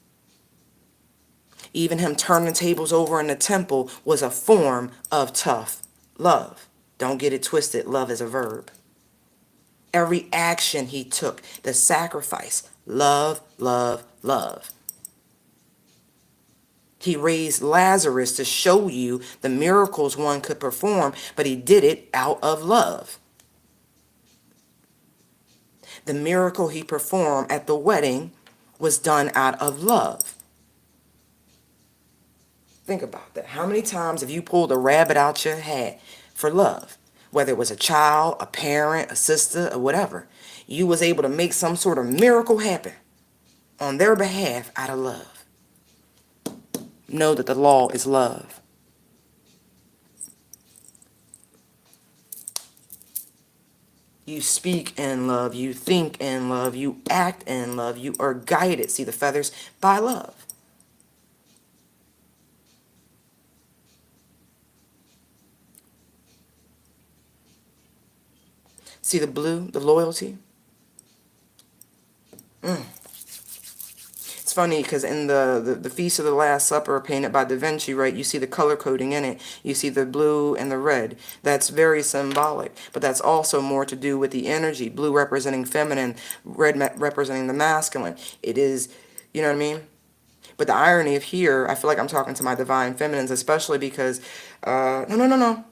[SPEAKER 1] Even him turning tables over in the temple was a form of tough love. Don't get it twisted. Love is a verb. Every action he took, the sacrifice, love, love, love. He raised Lazarus to show you the miracles one could perform, but he did it out of love. The miracle he performed at the wedding was done out of love. Think about that. How many times have you pulled a rabbit out your hat for love? Whether it was a child, a parent, a sister, or whatever. You was able to make some sort of miracle happen on their behalf out of love. Know that the law is love. You speak in love, you think in love, you act in love, you are guided, see the feathers, by love. See the blue, the loyalty? It's funny because in the Feast of the Last Supper painted by Da Vinci, right, you see the color coding in it. You see the blue and the red. That's very symbolic, but that's also more to do with the energy. Blue representing feminine, red representing the masculine. It is, you know what I mean? But the irony of here, I feel like I'm talking to my divine feminines, especially because, no.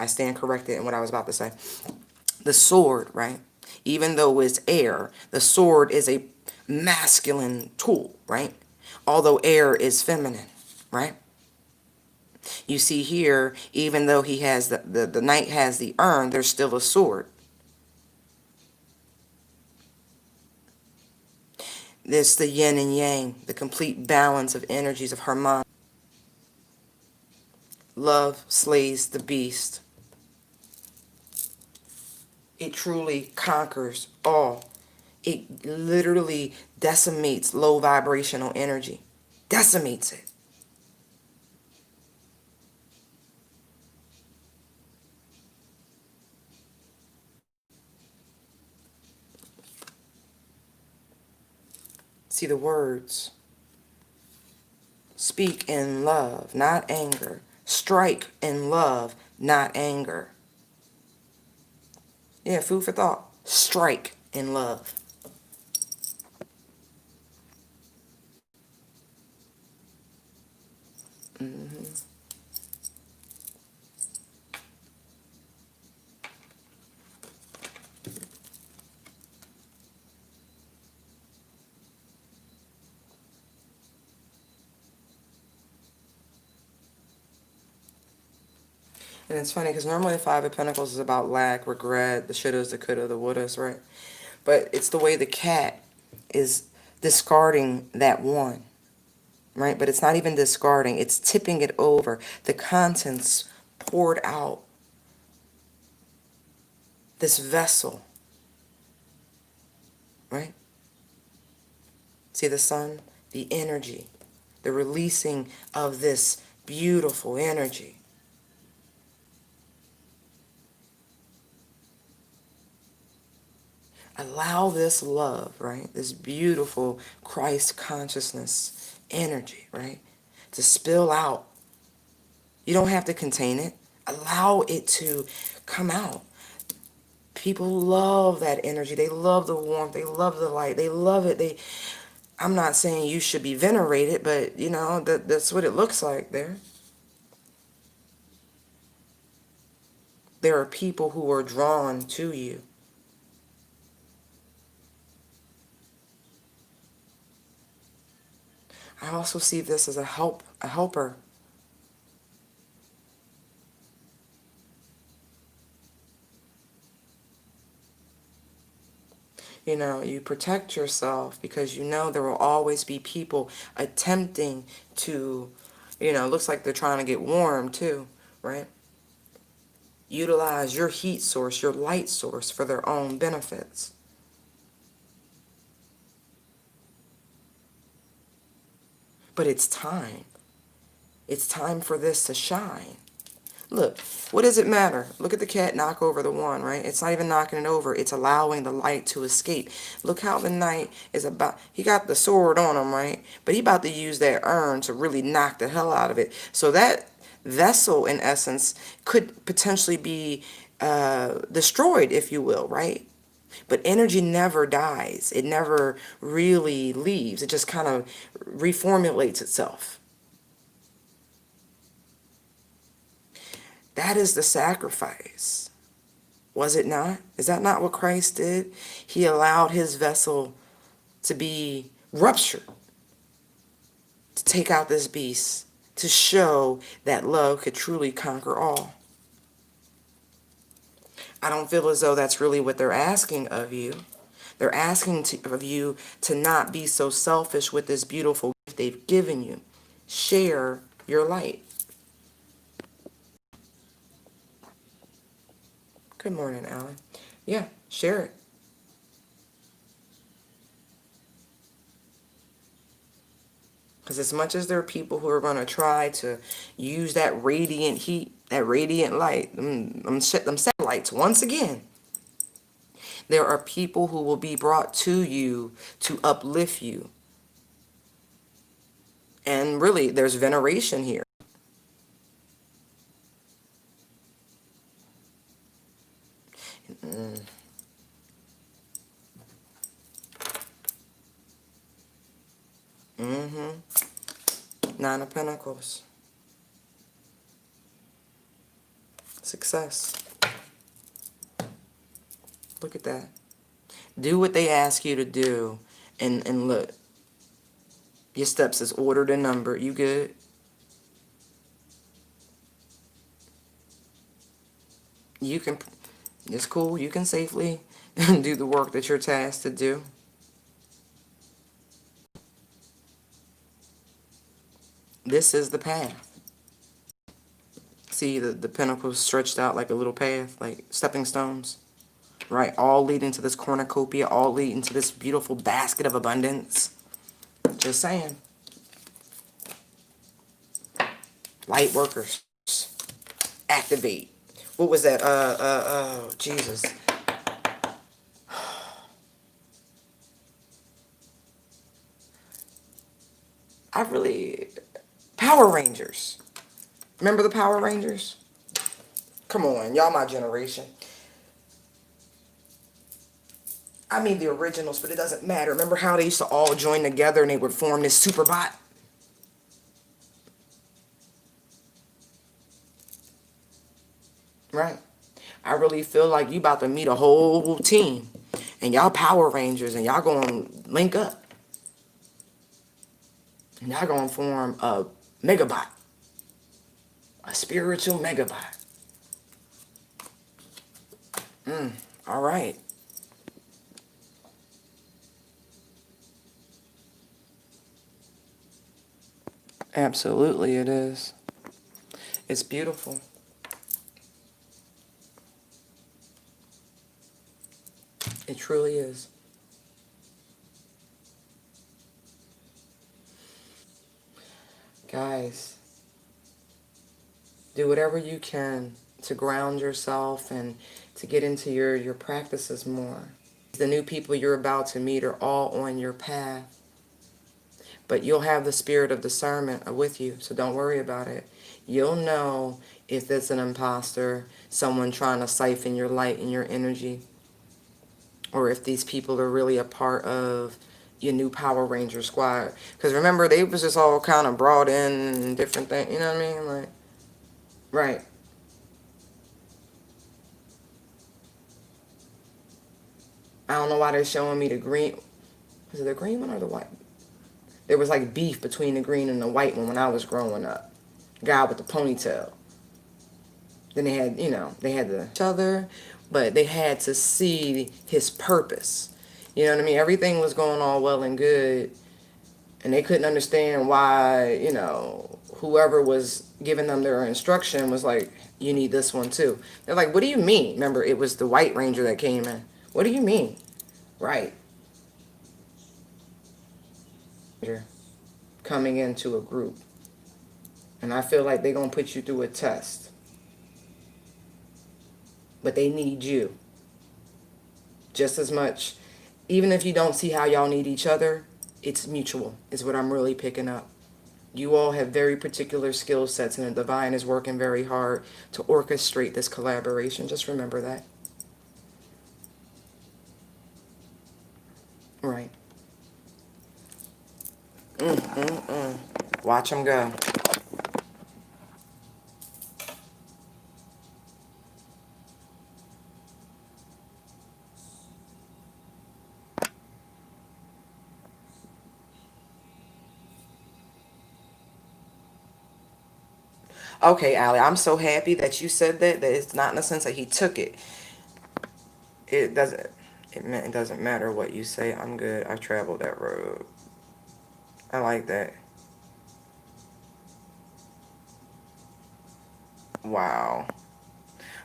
[SPEAKER 1] I stand corrected in what I was about to say. The sword, right? Even though it's air, the sword is a masculine tool, right? Although air is feminine, right? You see here, even though he has the knight has the urn, there's still a sword. This the yin and yang, the complete balance of energies of harmony. Love slays the beast. It truly conquers all. It literally decimates low vibrational energy. Decimates it. See the words. Speak in love, not anger. Strike in love, not anger. Yeah, food for thought. Strike in love. And it's funny because normally the Five of Pentacles is about lack, regret, the shouldas, the coulda, the wouldas, right? But it's the way the cat is discarding that one, right? But it's not even discarding. It's tipping it over. The contents poured out. This vessel, right? See the sun? The energy. The releasing of this beautiful energy. Allow this love, right? This beautiful Christ consciousness energy, right? To spill out. You don't have to contain it. Allow it to come out. People love that energy. They love the warmth. They love the light. They love it. I'm not saying you should be venerated, but you know, that's what it looks like there. There are people who are drawn to you. I also see this as a helper. You know, you protect yourself because you know there will always be people attempting to, you know, looks like they're trying to get warm too, right? Utilize your heat source, your light source for their own benefits. But it's time. It's time for this to shine. Look, what does it matter? Look at the cat knock over the one, right? It's not even knocking it over. It's allowing the light to escape. Look how the knight is about, he got the sword on him, right? But he about to use that urn to really knock the hell out of it. So that vessel, in essence, could potentially be destroyed, if you will, right? But energy never dies. It never really leaves. It just kind of reformulates itself. That is the sacrifice. Was it not? Is that not what Christ did? He allowed his vessel to be ruptured, to take out this beast to show that love could truly conquer all. I don't feel as though that's really what they're asking of you. They're asking of you to not be so selfish with this beautiful gift they've given you. Share your light. Good morning, Alan. Yeah, share it. Because as much as there are people who are going to try to use that radiant heat, that radiant light, them satellites, once again, there are people who will be brought to you to uplift you. And really, there's veneration here. Nine of Pentacles. Success. Look at that. Do what they ask you to do. And look, your steps is ordered and numbered. You good? You can, it's cool. You can safely do the work that you're tasked to do. This is the path. See the pentacles stretched out like a little path, like stepping stones. Right? All leading to this cornucopia, all leading to this beautiful basket of abundance. Just saying. Light workers. Activate. What was that? Oh, Jesus. Power Rangers. Remember the Power Rangers? Come on, y'all my generation. I mean the originals, but it doesn't matter. Remember how they used to all join together and they would form this super bot? Right. I really feel like you about to meet a whole team. And y'all Power Rangers and y'all gonna link up. And y'all gonna form a megabot. A spiritual megabot. All right. Absolutely it is. It's beautiful. It truly is. Guys, do whatever you can to ground yourself and to get into your practices more. The new people you're about to meet are all on your path. But you'll have the spirit of discernment with you, so don't worry about it. You'll know if it's an imposter, someone trying to siphon your light and your energy, or if these people are really a part of your new Power Ranger squad. Because remember, they was just all kind of brought in and different things, you know what I mean? Like, right. I don't know why they're showing me the green. Was it the green one or the white? There was like beef between the green and the white one when I was growing up. Guy with the ponytail. Then they had, they had each other, but they had to see his purpose. You know what I mean? Everything was going all well and good, and they couldn't understand why, whoever was giving them their instruction was like, you need this one too. They're like, what do you mean? Remember, it was the White Ranger that came in. What do you mean? Right. Coming into a group. And I feel like they're going to put you through a test. But they need you. Just as much. Even if you don't see how y'all need each other, it's mutual, is what I'm really picking up. You all have very particular skill sets, and the divine is working very hard to orchestrate this collaboration. Just remember that. Right. Watch them go. Okay, Allie, I'm so happy that you said that, that it's not in the sense that he took it. It doesn't, it doesn't matter what you say. I'm good. I've traveled that road. I like that. Wow.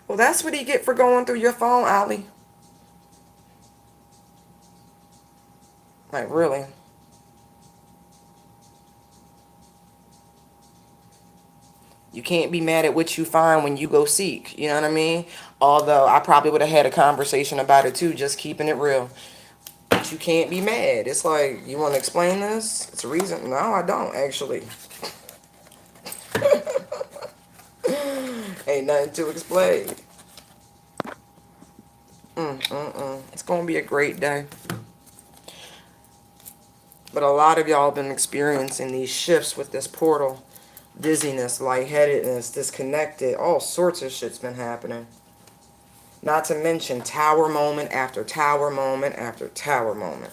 [SPEAKER 1] Well, that's what you get for going through your phone, Allie. Like, really. You can't be mad at what you find when you go seek. You know what I mean? Although I probably would have had a conversation about it too, just keeping it real. But you can't be mad. It's like, you want to explain this? It's a reason. No, I don't, actually. Ain't nothing to explain. It's going to be a great day. But a lot of y'all have been experiencing these shifts with this portal. Dizziness, lightheadedness, disconnected. All sorts of shit's been happening. Not to mention tower moment after tower moment after tower moment.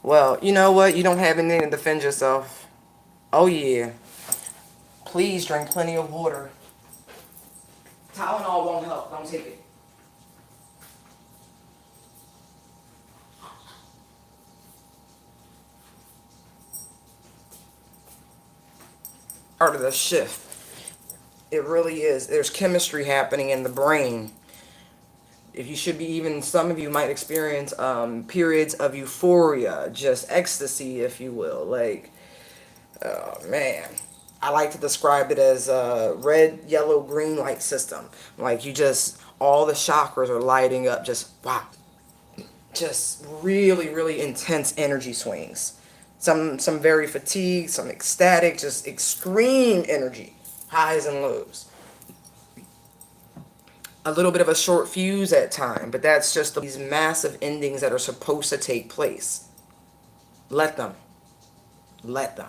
[SPEAKER 1] Well, you know what? You don't have anything to defend yourself. Oh, yeah. Please drink plenty of water. Tylenol won't help. Don't take it. Part of the shift. It really is. There's chemistry happening in the brain. If you should be, even some of you might experience periods of euphoria, just ecstasy, if you will. Like, oh man, I like to describe it as a red, yellow, green light system. Like, you just, all the chakras are lighting up. Just wow, just really, really intense energy swings. Some very fatigued, some ecstatic, just extreme energy, highs and lows. A little bit of a short fuse at time, but that's just these massive endings that are supposed to take place. Let them. Let them.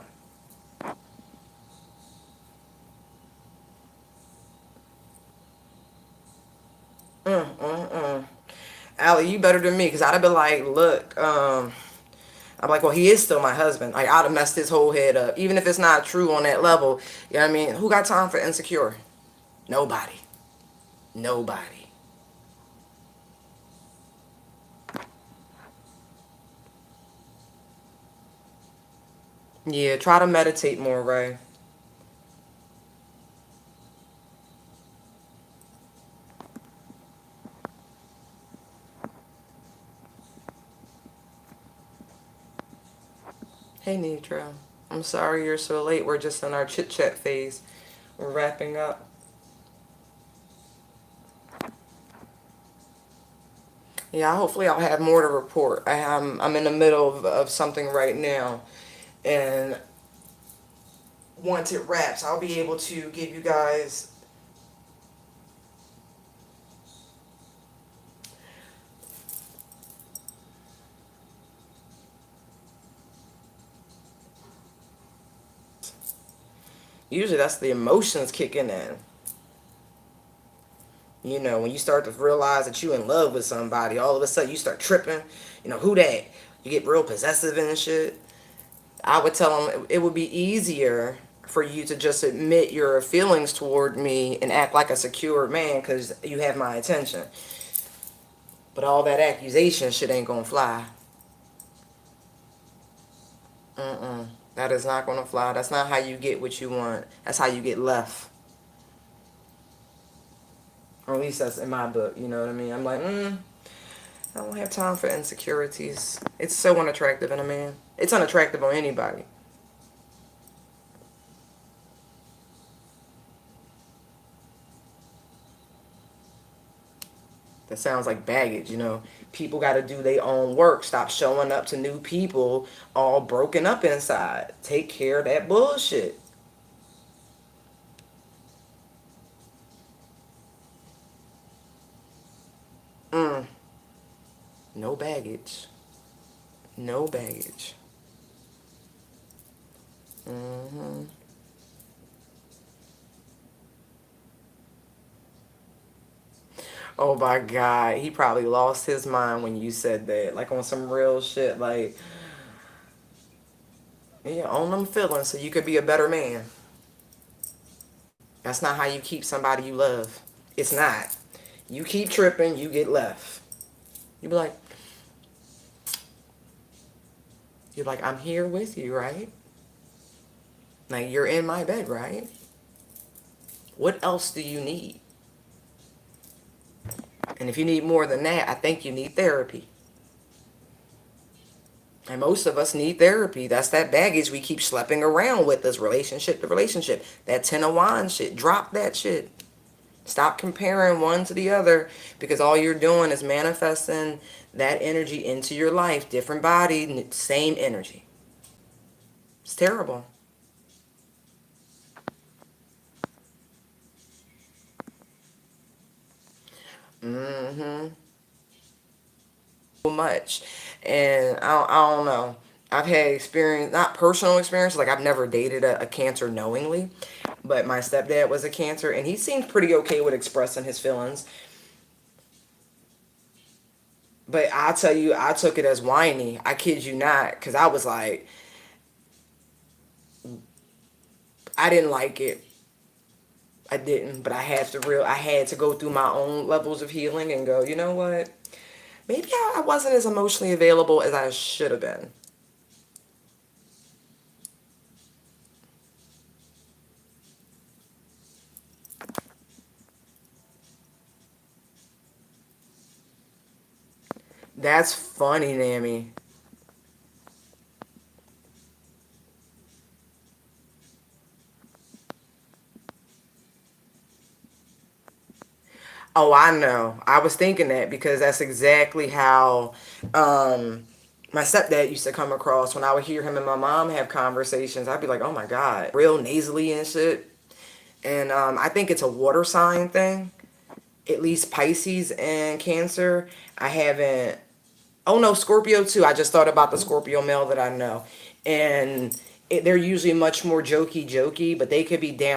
[SPEAKER 1] Allie, you better than me, because I'd have been like, look, I'm like, well, he is still my husband. Like, I'd have messed his whole head up. Even if it's not true on that level, you know what I mean? Who got time for insecure? Nobody. Nobody. Yeah, try to meditate more, Ray. Hey, Nitra. I'm sorry you're so late. We're just in our chit-chat phase. We're wrapping up. Yeah, hopefully I'll have more to report. I'm in the middle of something right now. And once it wraps, I'll be able to give you guys... Usually that's the emotions kicking in. You know, when you start to realize that you're in love with somebody, all of a sudden you start tripping. You know, who that? You get real possessive and shit. I would tell them it would be easier for you to just admit your feelings toward me and act like a secure man because you have my attention. But all that accusation shit ain't gonna fly. That is not gonna fly. That's not how you get what you want. That's how you get left. Or at least that's in my book, you know what I mean? I'm like, I don't have time for insecurities. It's so unattractive in a man. It's unattractive on anybody. That sounds like baggage, you know. People got to do their own work. Stop showing up to new people all broken up inside. Take care of that bullshit. No baggage. No baggage. Oh my God. He probably lost his mind when you said that. Like on some real shit. Like, yeah, own them feelings so you could be a better man. That's not how you keep somebody you love. It's not. You keep tripping, you get left. You be like, you're like, I'm here with you, right? Like, you're in my bed, right? What else do you need? And if you need more than that, I think you need therapy. And most of us need therapy. That's that baggage we keep schlepping around with us, relationship to relationship. That Ten of Wands shit. Drop that shit. Stop comparing one to the other because all you're doing is manifesting that energy into your life. Different body, same energy. It's terrible. Mm-hmm. So much. And I don't know. I've had experience, not personal experience, like I've never dated a Cancer knowingly, but my stepdad was a Cancer and he seemed pretty okay with expressing his feelings. But I tell you, I took it as whiny. I kid you not, because I was like, I didn't like it. I didn't, but I had to go through my own levels of healing and go, you know what? Maybe I wasn't as emotionally available as I should have been. That's funny, Nammy. Oh, I know. I was thinking that because that's exactly how my stepdad used to come across when I would hear him and my mom have conversations. I'd be like, oh my God, real nasally and shit. And I think it's a water sign thing. At least Pisces and Cancer. I haven't. Oh no, Scorpio too. I just thought about the Scorpio male that I know, and they're usually much more jokey, but they could be down.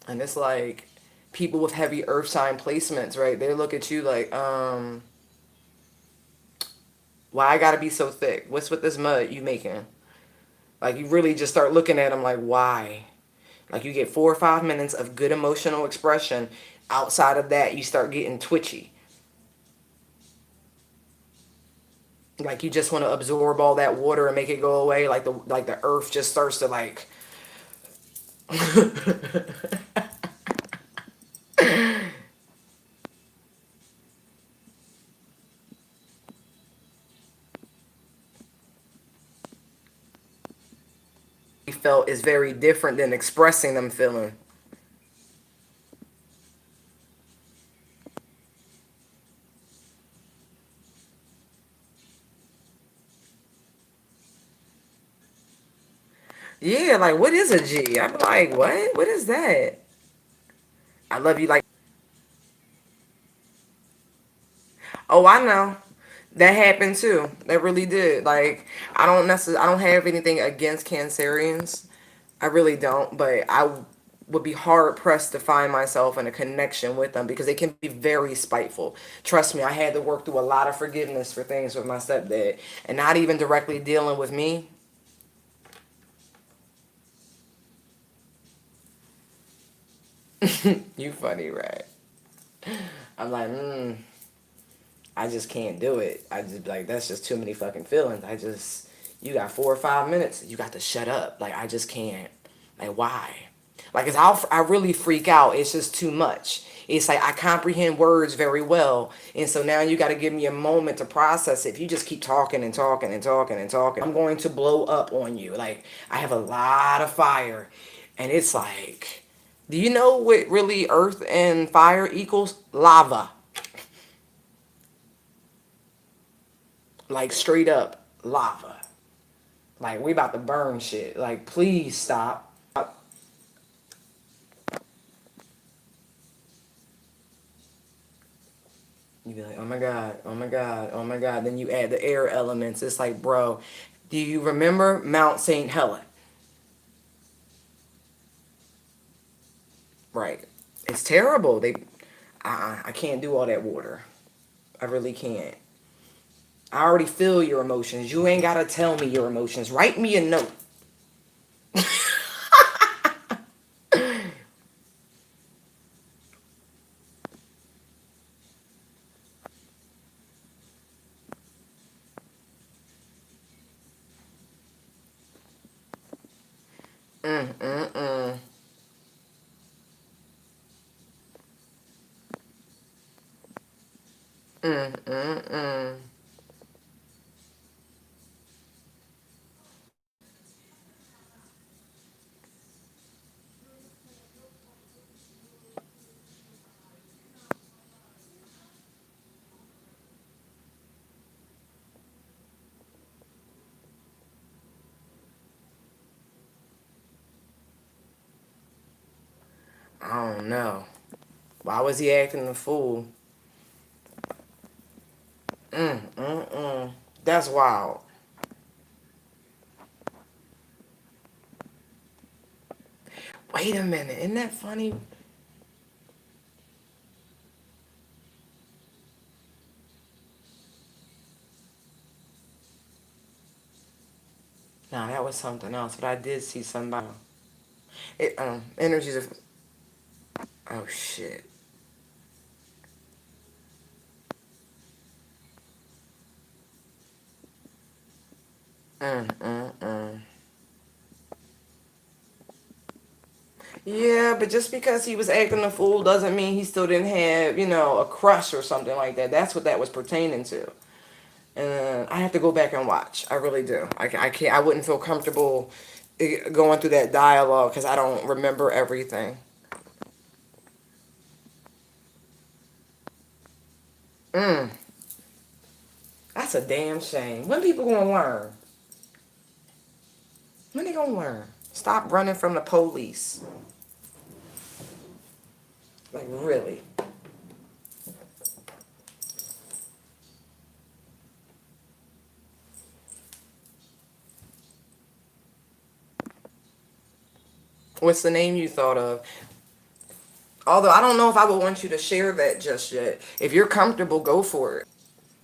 [SPEAKER 1] And it's like people with heavy Earth sign placements, right? They look at you like, why I gotta be so thick? What's with this mud you making? Like you really just start looking at them like, why? Like you get 4 or 5 minutes of good emotional expression. Outside of that, you start getting twitchy. Like you just want to absorb all that water and make it go away. Like the earth just starts to like. Felt is very different than expressing them feeling. Yeah, like what is a G? I'm like, what? What is that? I love you like. Oh, I know. That happened too. That really did. Like, I don't have anything against Cancerians. I really don't, but I would be hard pressed to find myself in a connection with them because they can be very spiteful. Trust me, I had to work through a lot of forgiveness for things with my stepdad and not even directly dealing with me. You funny, right? I'm like, I just can't do it. I just like that's just too many fucking feelings. You got 4 or 5 minutes. You got to shut up. Like I just can't. Like why? Like I really freak out. It's just too much. It's like I comprehend words very well, and so now you got to give me a moment to process it. If you just keep talking and talking and talking and talking, I'm going to blow up on you. Like I have a lot of fire, and it's like, do you know what really earth and fire equals? Lava. Like straight up lava. Like we about to burn shit. Like please stop. You be like, oh my god, oh my god, oh my god. Then you add the air elements. It's like, bro, do you remember Mount St. Helen? Right. It's terrible. I can't do all that water. I really can't. I already feel your emotions. You ain't gotta tell me your emotions. Write me a note. Mm, mm, mm. Mm, mm, mm. I don't know. Why was he acting a fool? Mm, mm, mm. That's wild. Wait a minute. Isn't that funny? Nah, that was something else. But I did see somebody. Energies of. Oh shit. Mm, mm, mm. Yeah, but just because he was acting a fool doesn't mean he still didn't have, a crush or something like that. That's what that was pertaining to. And I have to go back and watch. I really do. I can't. I wouldn't feel comfortable going through that dialogue because I don't remember everything. Mm, that's a damn shame. When people gonna learn? When they gonna learn? Stop running from the police. Like really. What's the name you thought of? Although I don't know if I would want you to share that just yet. If you're comfortable, go for it.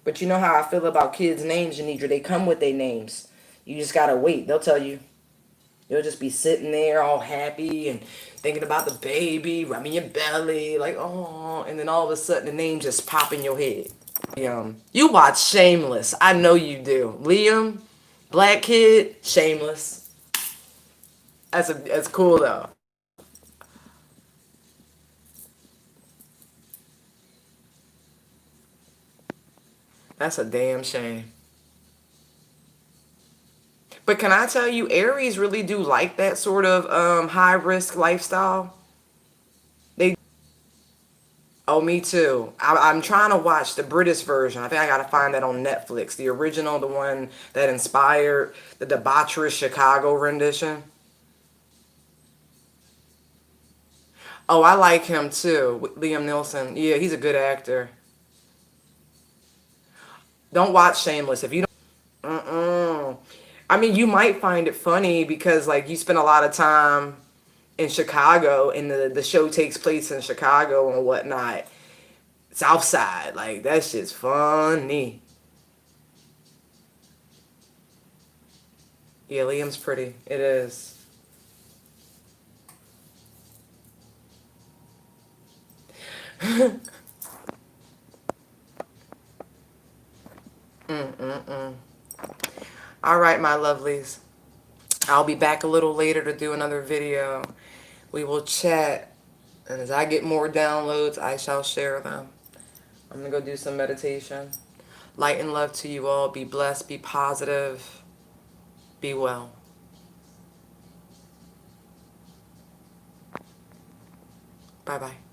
[SPEAKER 1] But you know how I feel about kids' names, Janidra. They come with their names. You just gotta wait. They'll tell you. You'll just be sitting there all happy and thinking about the baby, rubbing your belly, like, oh, and then all of a sudden the name just pop in your head. You watch Shameless. I know you do. Liam, black kid, Shameless. That's cool though. That's a damn shame. But can I tell you, Aries really do like that sort of high risk lifestyle. They Oh, me too. I'm trying to watch the British version. I think I gotta find that on Netflix. The original, the one that inspired the debaucherous Chicago rendition. Oh, I like him too. Liam Neeson. Yeah, he's a good actor. Don't watch Shameless if you don't. Mm-mm. I mean, you might find it funny because like you spend a lot of time in Chicago and the show takes place in Chicago and whatnot. South Side, like that shit's funny. Yeah, Liam's pretty. It is. Mm-mm-mm. All right, my lovelies. I'll be back a little later to do another video. We will chat. And as I get more downloads, I shall share them. I'm going to go do some meditation. Light and love to you all. Be blessed. Be positive. Be well. Bye-bye.